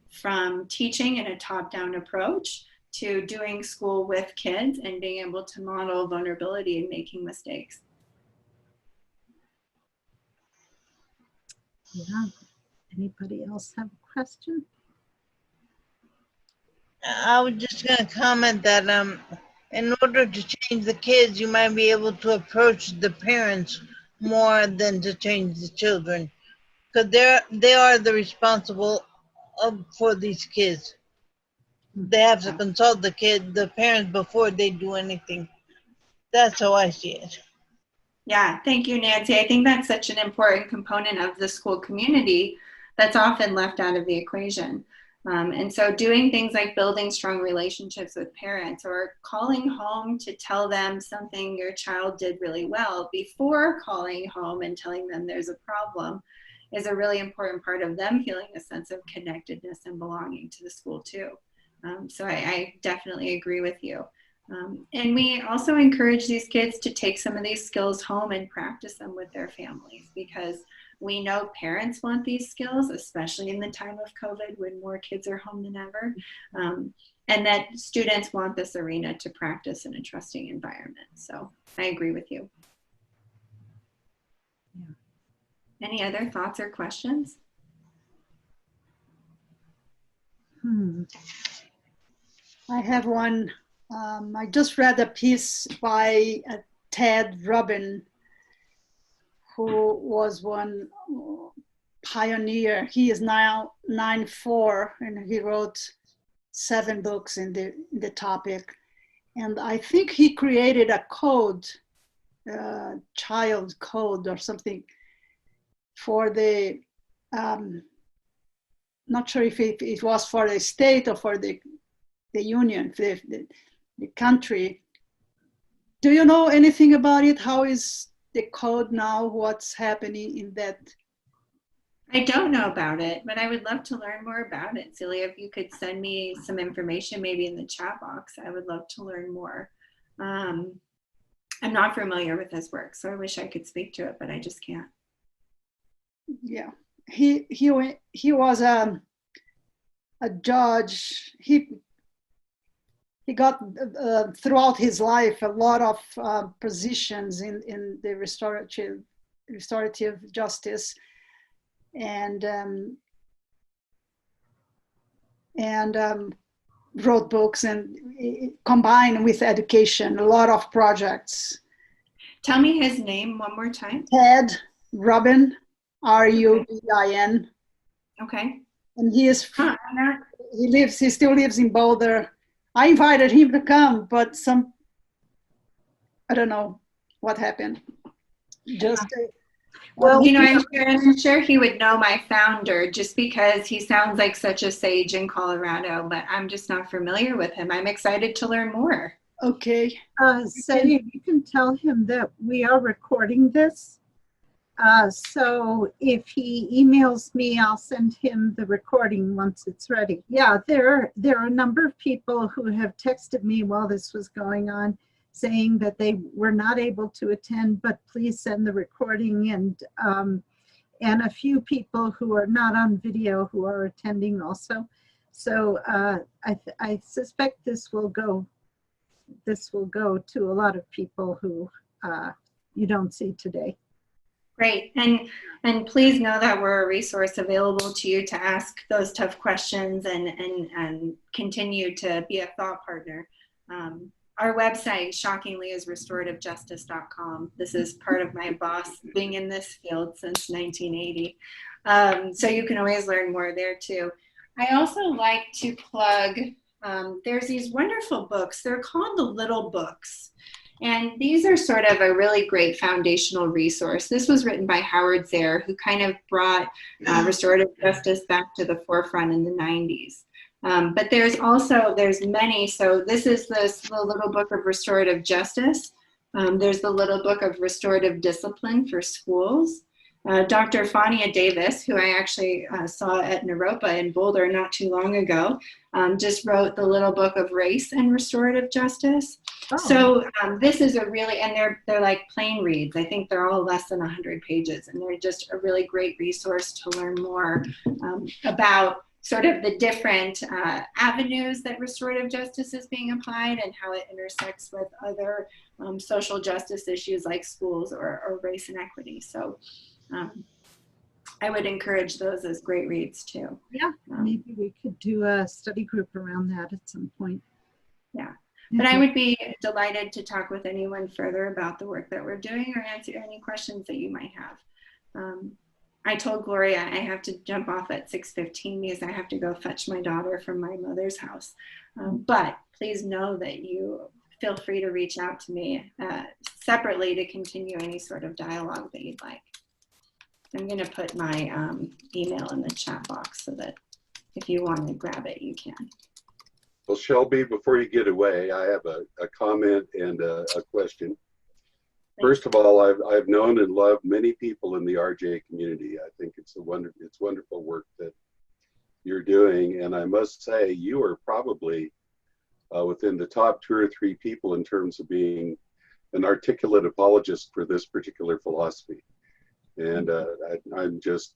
from teaching in a top-down approach to doing school with kids and being able to model vulnerability and making mistakes. Yeah. Anybody else have a question? I was just going to comment that in order to change the kids, you might be able to approach the parents more than to change the children. Because they are the responsible for these kids. They have to consult the parents before they do anything. That's how I see it. Yeah, thank you, Nancy. I think that's such an important component of the school community that's often left out of the equation. And so doing things like building strong relationships with parents or calling home to tell them something your child did really well before calling home and telling them there's a problem is a really important part of them feeling a sense of connectedness and belonging to the school too. So I definitely agree with you. And we also encourage these kids to take some of these skills home and practice them with their families, because we know parents want these skills, especially in the time of COVID when more kids are home than ever, and that students want this arena to practice in a trusting environment. So I agree with you. Yeah. Any other thoughts or questions? I have one. I just read a piece by Ted Rubin, who was one pioneer. He is now 94, and he wrote 7 books in the topic. And I think he created a code, child code or something, for the, not sure if it was for the state or for the union, the country. Do you know anything about it? How is the code now? What's happening in that? I don't know about it, but I would love to learn more about it. Celia, if you could send me some information, maybe in the chat box, I would love to learn more. I'm not familiar with his work, so I wish I could speak to it, but I just can't. Yeah, he was a judge. He got throughout his life a lot of positions in the restorative justice, and wrote books and combined with education, a lot of projects. Tell me his name one more time. Ted Rubin. Rubin. Okay. And he is, Huh, he still lives in Boulder. I invited him to come, but I don't know what happened. Just Well, you know, I'm sure he would know my founder just because he sounds like such a sage in Colorado, but I'm just not familiar with him. I'm excited to learn more. okay. so you can tell him that we are recording this. So if he emails me, I'll send him the recording once it's ready. Yeah, there are a number of people who have texted me while this was going on, saying that they were not able to attend, but please send the recording, and a few people who are not on video who are attending also. So I suspect this will go to a lot of people who you don't see today. Great, and please know that we're a resource available to you to ask those tough questions and continue to be a thought partner. Our website, shockingly, is restorativejustice.com. This is part of my boss being in this field since 1980. So you can always learn more there too. I also like to plug, there's these wonderful books. They're called the Little Books. And these are sort of a really great foundational resource. This was written by Howard Zare, who kind of brought restorative justice back to the forefront in the 90s. But there's many. So this is the Little Book of Restorative Justice. There's the Little Book of Restorative Discipline for Schools. Dr. Fania Davis, who I actually saw at Naropa in Boulder not too long ago, just wrote the Little Book of Race and Restorative Justice. Oh. So this is a really, and they're like plain reads. I think they're all less than 100 pages, and they're just a really great resource to learn more about sort of the different avenues that restorative justice is being applied and how it intersects with other social justice issues like schools or race and equity. So I would encourage those as great reads too. Yeah, maybe we could do a study group around that at some point. Yeah, but I would be delighted to talk with anyone further about the work that we're doing or answer any questions that you might have. I told Gloria I have to jump off at 6:15 because I have to go fetch my daughter from my mother's house. But please know that you feel free to reach out to me separately to continue any sort of dialogue that you'd like. I'm going to put my email in the chat box so that if you want to grab it, you can. Well, Shelby, before you get away, I have a comment and a question. First of all, I've known and loved many people in the RJ community. I think it's wonderful work that you're doing, and I must say you are probably within the top 2 or 3 people in terms of being an articulate apologist for this particular philosophy. And I'm just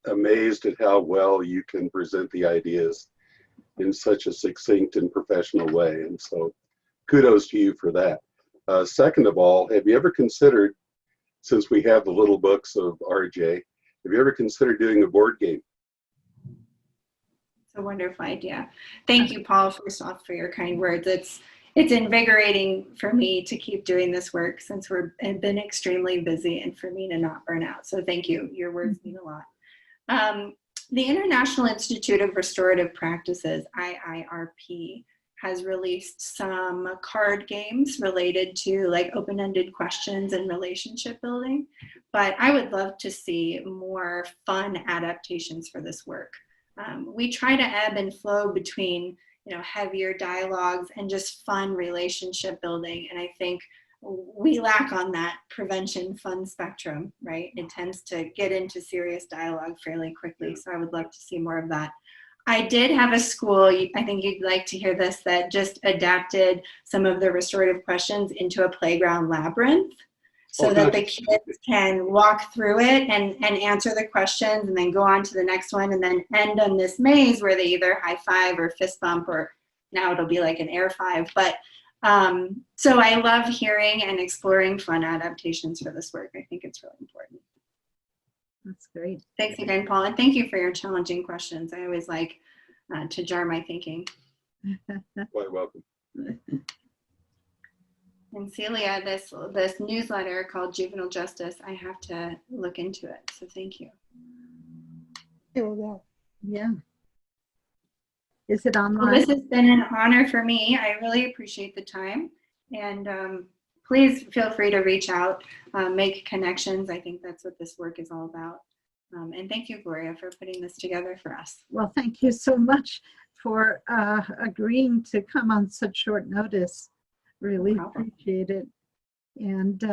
amazed at how well you can present the ideas in such a succinct and professional way. And so kudos to you for that. Second of all, have you ever considered, since we have the little books of RJ, have you ever considered doing a board game? It's a wonderful idea. Thank you, Paul, first off, for your kind words. It's invigorating for me to keep doing this work since we've been extremely busy and for me to not burn out. So thank you. Your words mean a lot. The International Institute of Restorative Practices, IIRP, has released some card games related to like open-ended questions and relationship building. But I would love to see more fun adaptations for this work. We try to ebb and flow between heavier dialogues and just fun relationship building. And I think we lack on that prevention fun spectrum, right? It tends to get into serious dialogue fairly quickly. So I would love to see more of that. I did have a school, I think you'd like to hear this, that just adapted some of the restorative questions into a playground labyrinth so that the kids can walk through it and answer the questions and then go on to the next one and then end on this maze where they either high five or fist bump, or now it'll be like an air five. But so I love hearing and exploring fun adaptations for this work. I think it's really important. That's great. Thanks again, Paul, and thank you for your challenging questions. I always like to jar my thinking. Quite welcome. And Celia, this newsletter called Juvenile Justice, I have to look into it. So thank you. Yeah. Is it Well, online? this has been an honor for me. I really appreciate the time. And please feel free to reach out, make connections. I think that's what this work is all about. And thank you, Gloria, for putting this together for us. Well, thank you so much for agreeing to come on such short notice. Really appreciate it. And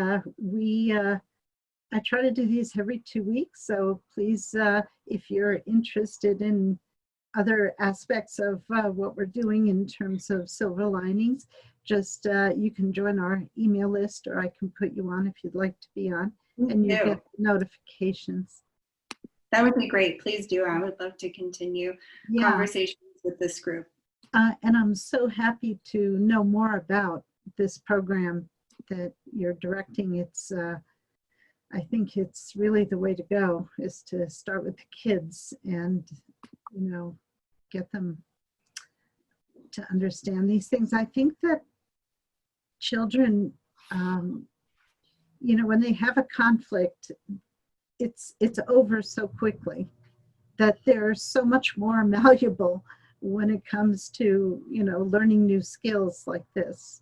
I try to do these every 2 weeks. So please, if you're interested in other aspects of what we're doing in terms of silver linings, just you can join our email list, or I can put you on if you'd like to be on, and you get notifications. That would be great. Please do. I would love to continue conversations with this group. And I'm so happy to know more about this program that you're directing. It's I think it's really the way to go, is to start with the kids and, you know, get them to understand these things. I think that children, you know, when they have a conflict, it's over so quickly that they're so much more malleable when it comes to, you know, learning new skills like this.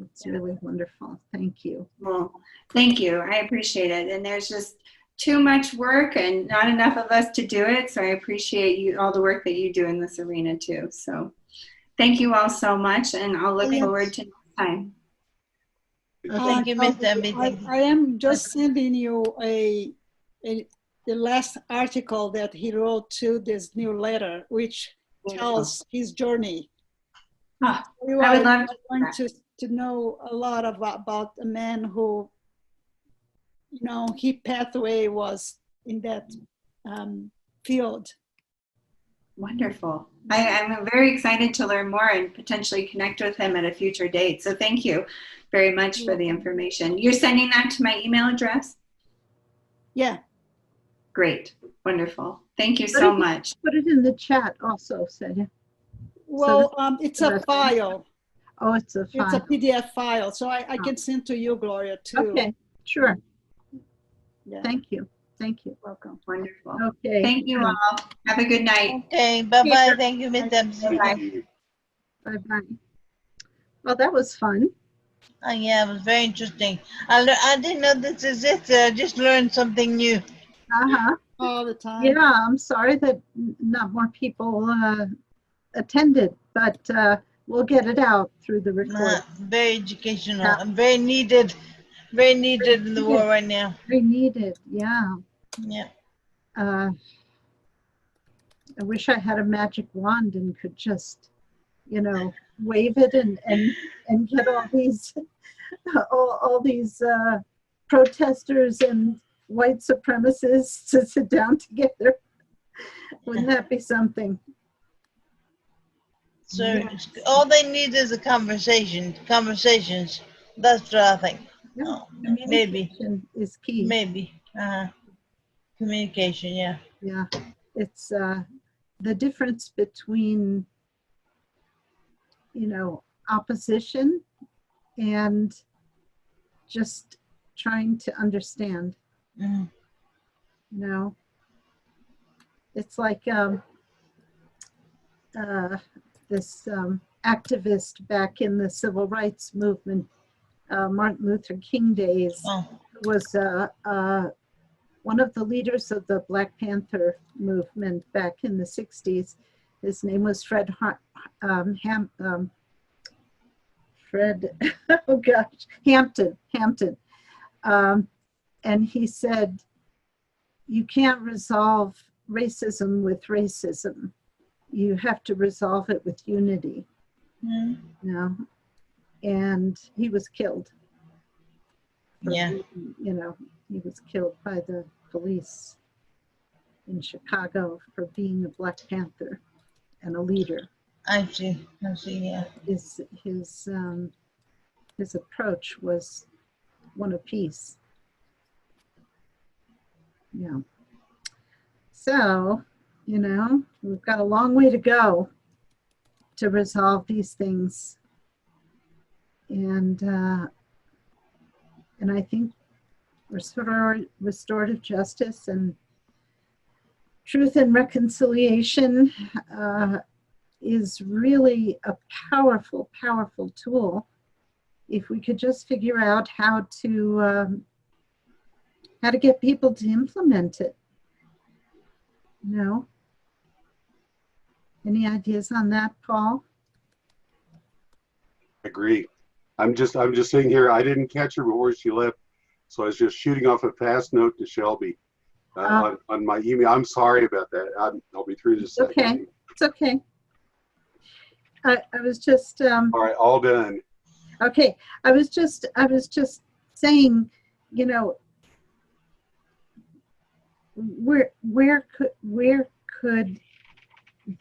It's really wonderful. Thank you. Well, thank you. I appreciate it. And there's just too much work and not enough of us to do it. So I appreciate you, all the work that you do in this arena too. So thank you all so much. And I'll look forward to next time. Thank you, Ms. Demby. I am just sending you the last article that he wrote to this new letter, which tells his journey. I You would love going to know a lot about a man who, you know, his pathway was in that field. Wonderful. I'm very excited to learn more and potentially connect with him at a future date. So thank you very much for the information. You're sending that to my email address? Yeah. Great. Wonderful. Thank you so much. Put it in the chat also, Celia. Well, it's a file. Oh, it's a file. It's a PDF file. So I can send to you, Gloria, too. Okay, sure. Yeah. Thank you. Thank you. Welcome. Wonderful. Okay. Thank you all. Have a good night. Okay, bye-bye. Thank you, Ms. Demby. Bye. Bye-bye. Well, that was fun. Oh, yeah, it was very interesting. I didn't know this existed. I just learned something new. Uh-huh. All the time. Yeah, I'm sorry that not more people attended, but we'll get it out through the recording. Very educational and very needed in the world right now. Very needed, yeah. Yeah. I wish I had a magic wand and could just, you know, wave it and get all these all these protesters and white supremacists to sit down together. Wouldn't that be something? So all they need is a conversations. That's what I think. Yeah, Maybe is key. Maybe. Communication, yeah. Yeah, it's the difference between, you know, opposition and just trying to understand. Mm. You know, it's like this activist back in the civil rights movement, Martin Luther King days, was one of the leaders of the Black Panther movement back in the 60s. His name was Fred Hampton. And he said, you can't resolve racism with racism. You have to resolve it with unity. Mm. You know? And he was killed. Yeah. You know, he was killed by the police in Chicago for being a Black Panther and a leader. I see, yeah. His approach was one of peace. Yeah. So, you know, we've got a long way to go to resolve these things. and I think restorative justice and truth and reconciliation is really a powerful, powerful tool. If we could just figure out how to get people to implement it. You know? Any ideas on that, Paul? Agree. I'm just sitting here. I didn't catch her before she left, so I was just shooting off a fast note to Shelby on my email. I'm sorry about that. I'll be through this. Okay, it's okay. I was just all right, all done. okay. I was just saying, you know, where could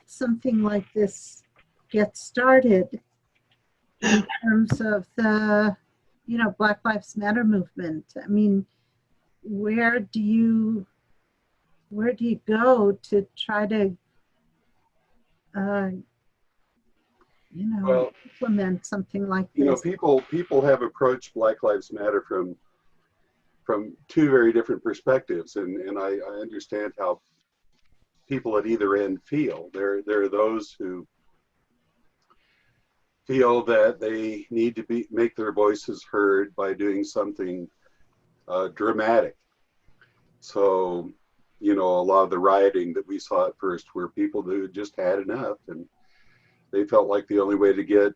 something like this get started in terms of the, you know, Black Lives Matter movement? I mean, where do you go to try to you know, Well, implement something like this? You know, people have approached Black Lives Matter from two very different perspectives, and I understand how people at either end feel. There are those who feel that they need to make their voices heard by doing something dramatic. So, you know, a lot of the rioting that we saw at first were people who just had enough, and they felt like the only way to get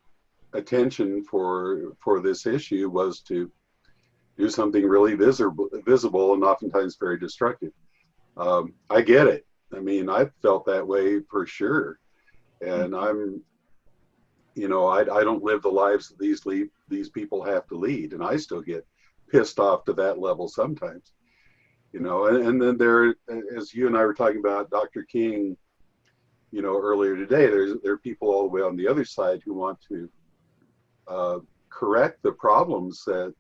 attention for this issue was to do something really visible and oftentimes very destructive. I get it. I mean, I've felt that way for sure, and I'm, you know, I don't live the lives that these people have to lead, and I still get pissed off to that level sometimes, you know. And then there, as you and I were talking about Dr. King, you know, earlier today, there are people all the way on the other side who want to correct the problems that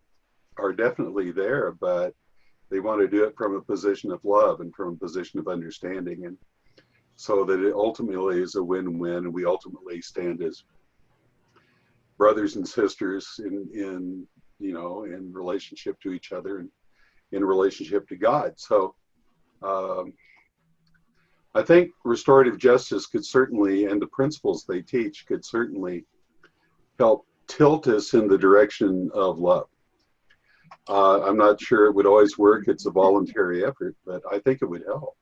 are definitely there, but they want to do it from a position of love and from a position of understanding, and so that it ultimately is a win-win, and we ultimately stand as brothers and sisters in you know, in relationship to each other and in relationship to God. So I think restorative justice could certainly, and the principles they teach could certainly help tilt us in the direction of love. I'm not sure it would always work. It's a voluntary effort, but I think it would help.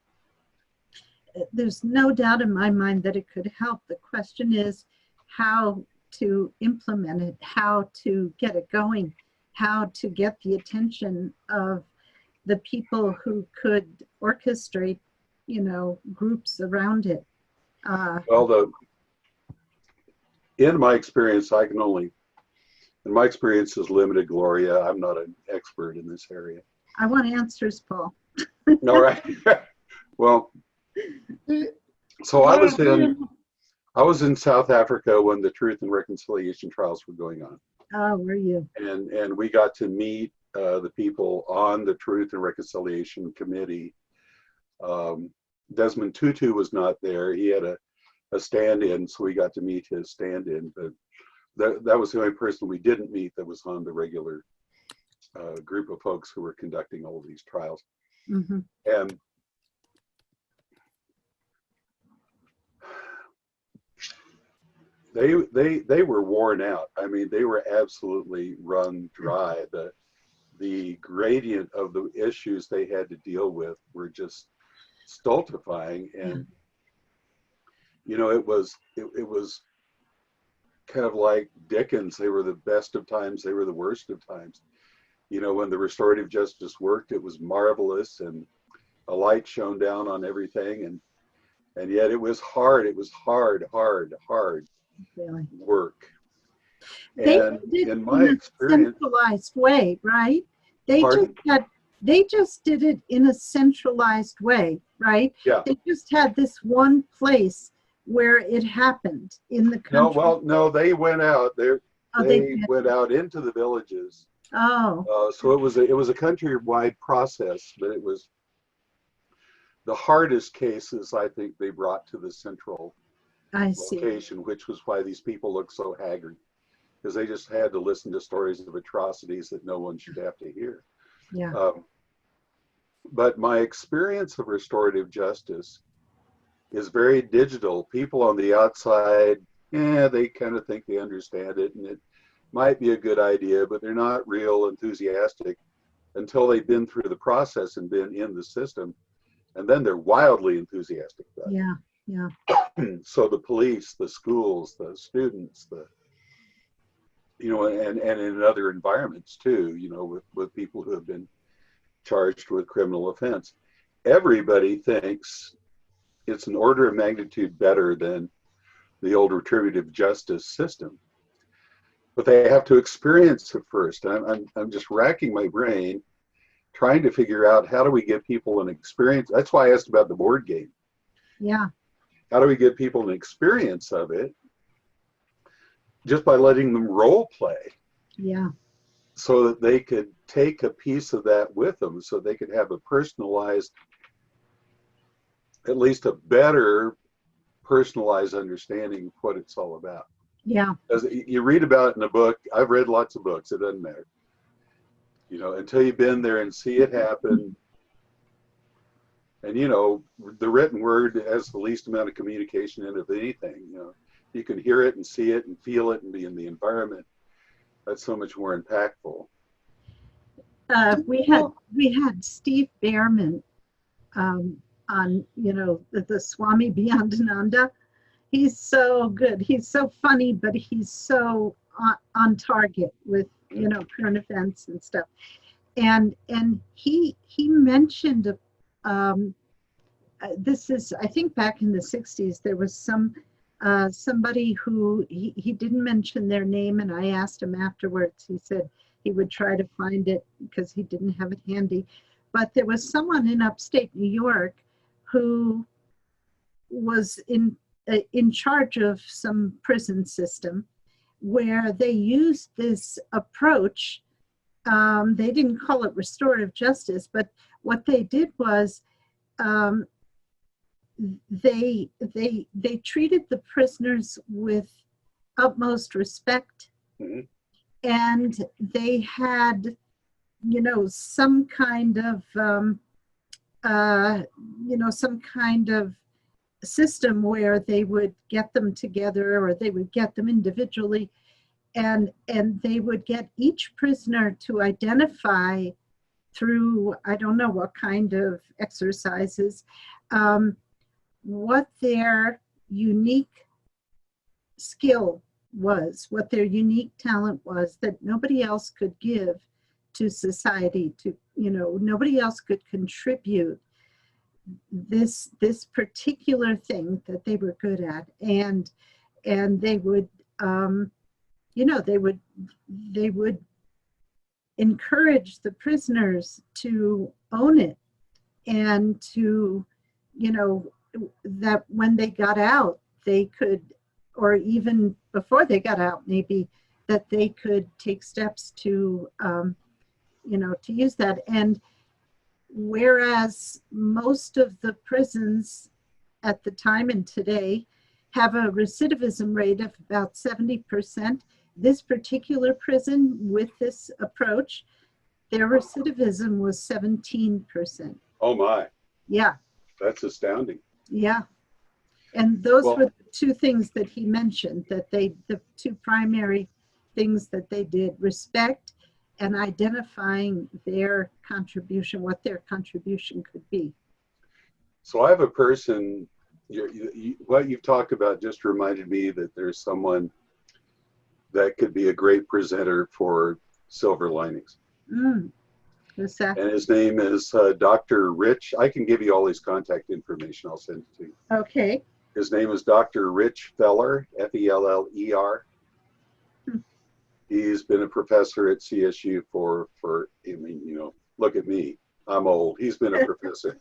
There's no doubt in my mind that it could help. The question is how to implement it, how to get it going, how to get the attention of the people who could orchestrate, you know, groups around it. Well, in my experience, and my experience is limited, Gloria. I'm not an expert in this area. I want answers, Paul. All right. Well, so I was in South Africa when the Truth and Reconciliation trials were going on. Oh, were you? And we got to meet the people on the Truth and Reconciliation Committee. Desmond Tutu was not there. He had a stand-in, so we got to meet his stand-in. But that was the only person we didn't meet that was on the regular group of folks who were conducting all of these trials. Mm-hmm. And they were worn out. I mean, they were absolutely run dry. The gradient of the issues they had to deal with were just stultifying, and you know, it was kind of like Dickens. They were the best of times, they were the worst of times. You know, when the restorative justice worked, it was marvelous, and a light shone down on everything, and yet it was hard. It was hard Really? work. They And did in my experience, centralized way, right? They just did it in a centralized way, right? Yeah. They just had this one place where it happened in the country. No, they went out there. They went out into the villages. Oh. So it was a countrywide process, but it was the hardest cases I think they brought to the central location, which was why these people look so haggard. because they just had to listen to stories of atrocities that no one should have to hear. Yeah. But my experience of restorative justice is very digital. People on the outside, they kind of think they understand it and it might be a good idea, but they're not real enthusiastic until they've been through the process and been in the system. And then they're wildly enthusiastic about it. Yeah. So the police, the schools, the students, and in other environments too, with people who have been charged with criminal offense. Everybody thinks it's an order of magnitude better than the old retributive justice system, but they have to experience it first. I'm just racking my brain trying to figure out how do we give people an experience. That's why I asked about the board game. Yeah. How do we give people an experience of it just by letting them role play? Yeah. So that they could take a piece of that with them, so they could have a personalized, at least a better personalized understanding of what it's all about. Yeah. As you read about it in a book, I've read lots of books, it doesn't matter. Until you've been there and see it happen. And the written word has the least amount of communication in it of anything. You can hear it and see it and feel it and be in the environment. That's so much more impactful. We had Steve Behrman on, the Swami Beyondananda. He's so good. He's so funny, but he's so on target with, current events and stuff. And he mentioned, this is, I think back in the 60s, there was somebody who he didn't mention their name, and I asked him afterwards. He said he would try to find it because he didn't have it handy. But there was someone in upstate New York who was in charge of some prison system where they used this approach. They didn't call it restorative justice, but what they did was they treated the prisoners with utmost respect. Mm-hmm. And they had, some kind of, some kind of system where they would get them together, or they would get them individually, and they would get each prisoner to identify through, I don't know what kind of exercises, what their unique skill was, what their unique talent was that nobody else could give to society, nobody else could contribute this particular thing that they were good at, and they would they would encourage the prisoners to own it, and to that when they got out they could, or even before they got out maybe, that they could take steps to to use that. And whereas most of the prisons at the time and today have a recidivism rate of about 70%, this particular prison with this approach, their recidivism was 17%. Oh my. Yeah. That's astounding. Yeah. And those were the two things that he mentioned, that the two primary things that they did: respect and identifying their contribution, what their contribution could be. So I have a person, what you've talked about just reminded me that there's someone that could be a great presenter for Silver Linings. Who's that? And his name is Dr. Rich. I can give you all his contact information. I'll send it to you. Okay. His name is Dr. Rich Feller, F-E-L-L-E-R. He's been a professor at CSU for look at me. I'm old. He's been a professor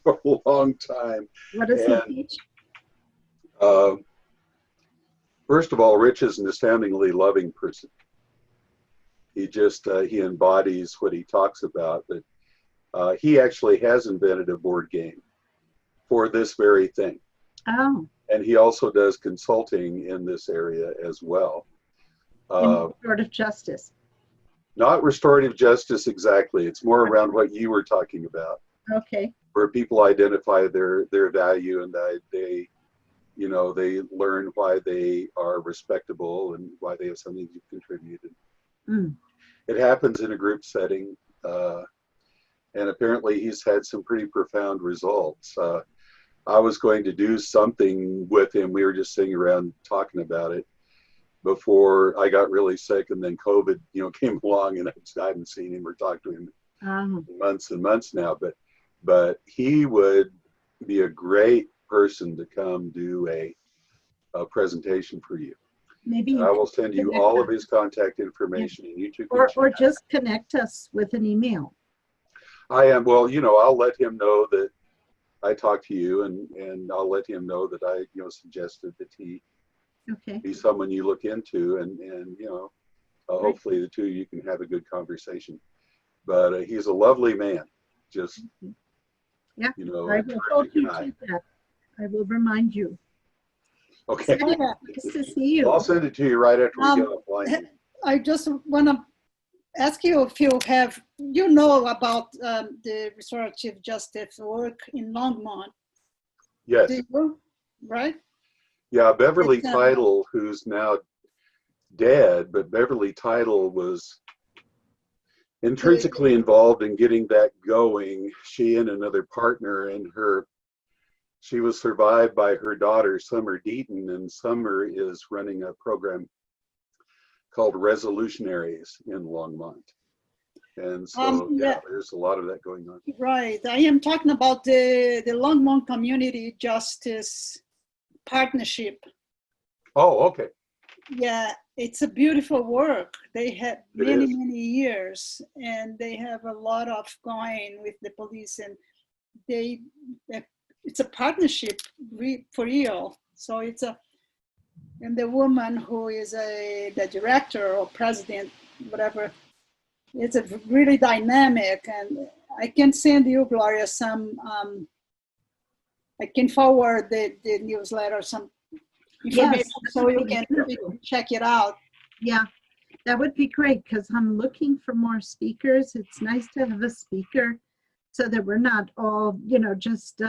for a long time. What does he teach? First of all, Rich is an astoundingly loving person. He just, he embodies what he talks about. But he actually has invented a board game for this very thing. Oh. And he also does consulting in this area as well. Restorative justice. Not restorative justice exactly. It's more around what you were talking about, Okay. where people identify their value and they you know, they learn why they are respectable and why they have something to contribute. Mm. It happens in a group setting, and apparently he's had some pretty profound results. I was going to do something with him. We were just sitting around talking about it before I got really sick, and then COVID, you know, came along, and I haven't seen him or talked to him in months and months now. But he would be a great person to come do a presentation for you. Maybe I will send you all of his contact information, and you two can or check just connect us with an email. I am, well, you know, I'll let him know that I talked to you, and I'll let him know that I, you know, suggested that he Okay. be someone you look into, and you know, hopefully the two of you can have a good conversation. But he's a lovely man, just, Yeah, you know, I a will hold terrific you guy. to that. I will remind you. Okay, Sarah, nice to see you. I'll send it to you right after we get offline. I just want to ask you if you have, you know about the restorative justice work in Longmont. Yes. Do you? Right? Yeah, Beverly It's, Title, who's now dead, but Beverly Title was intrinsically involved in getting that going. She and another partner, and she was survived by her daughter, Summer Deaton, and Summer is running a program called Resolutionaries in Longmont. And so, yeah, there's a lot of that going on. Right. I am talking about the Longmont Community Justice Partnership. Oh, okay. Yeah, it's a beautiful work. They have many, is. many years, and they have a lot of going with the police, and it's a partnership for real. So and the woman who is the director or president, whatever, it's a really dynamic, and I can send you, Gloria, some, I can forward the newsletter, some information, so you can check it out. Yeah, that would be great, because I'm looking for more speakers. It's nice to have a speaker so that we're not all, you know, just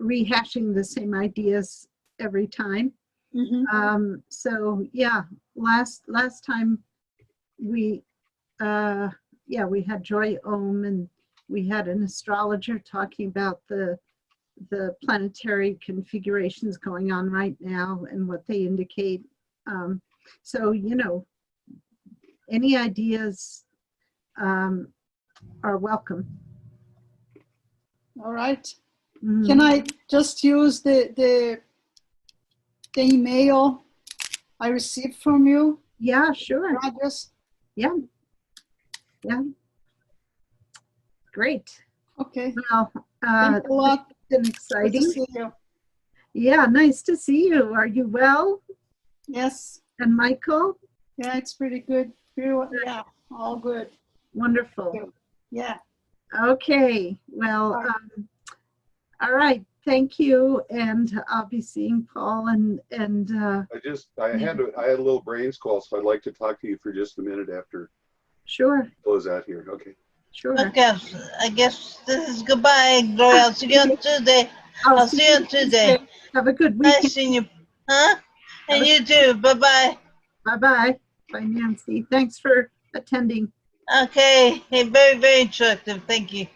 rehashing the same ideas every time. Mm-hmm. So yeah, last time we had Joy Ohm, and we had an astrologer talking about the planetary configurations going on right now and what they indicate. So, you know, any ideas are welcome. All right. Can I just use the email I received from you? Yeah, sure. Address? Yeah. Great. Okay. Well, thanks a lot. It's been exciting. Good to see you. Yeah, nice to see you. Are you well? Yes. And Michael? Yeah, it's pretty good. Yeah, all good. Wonderful. Yeah. Okay. Well, all right. Thank you. And I'll be seeing Paul and I had a little brain squall, so I'd like to talk to you for just a minute after. Sure. Close out here. Okay. Sure. Okay, I guess this is goodbye, Gloria. I'll see you on Tuesday. I'll see you on Tuesday. Have a good weekend. Nice seeing you. Huh? And you too. Bye-bye. Bye-bye. Bye, Nancy. Thanks for attending. Okay. Hey, very, very instructive. Thank you.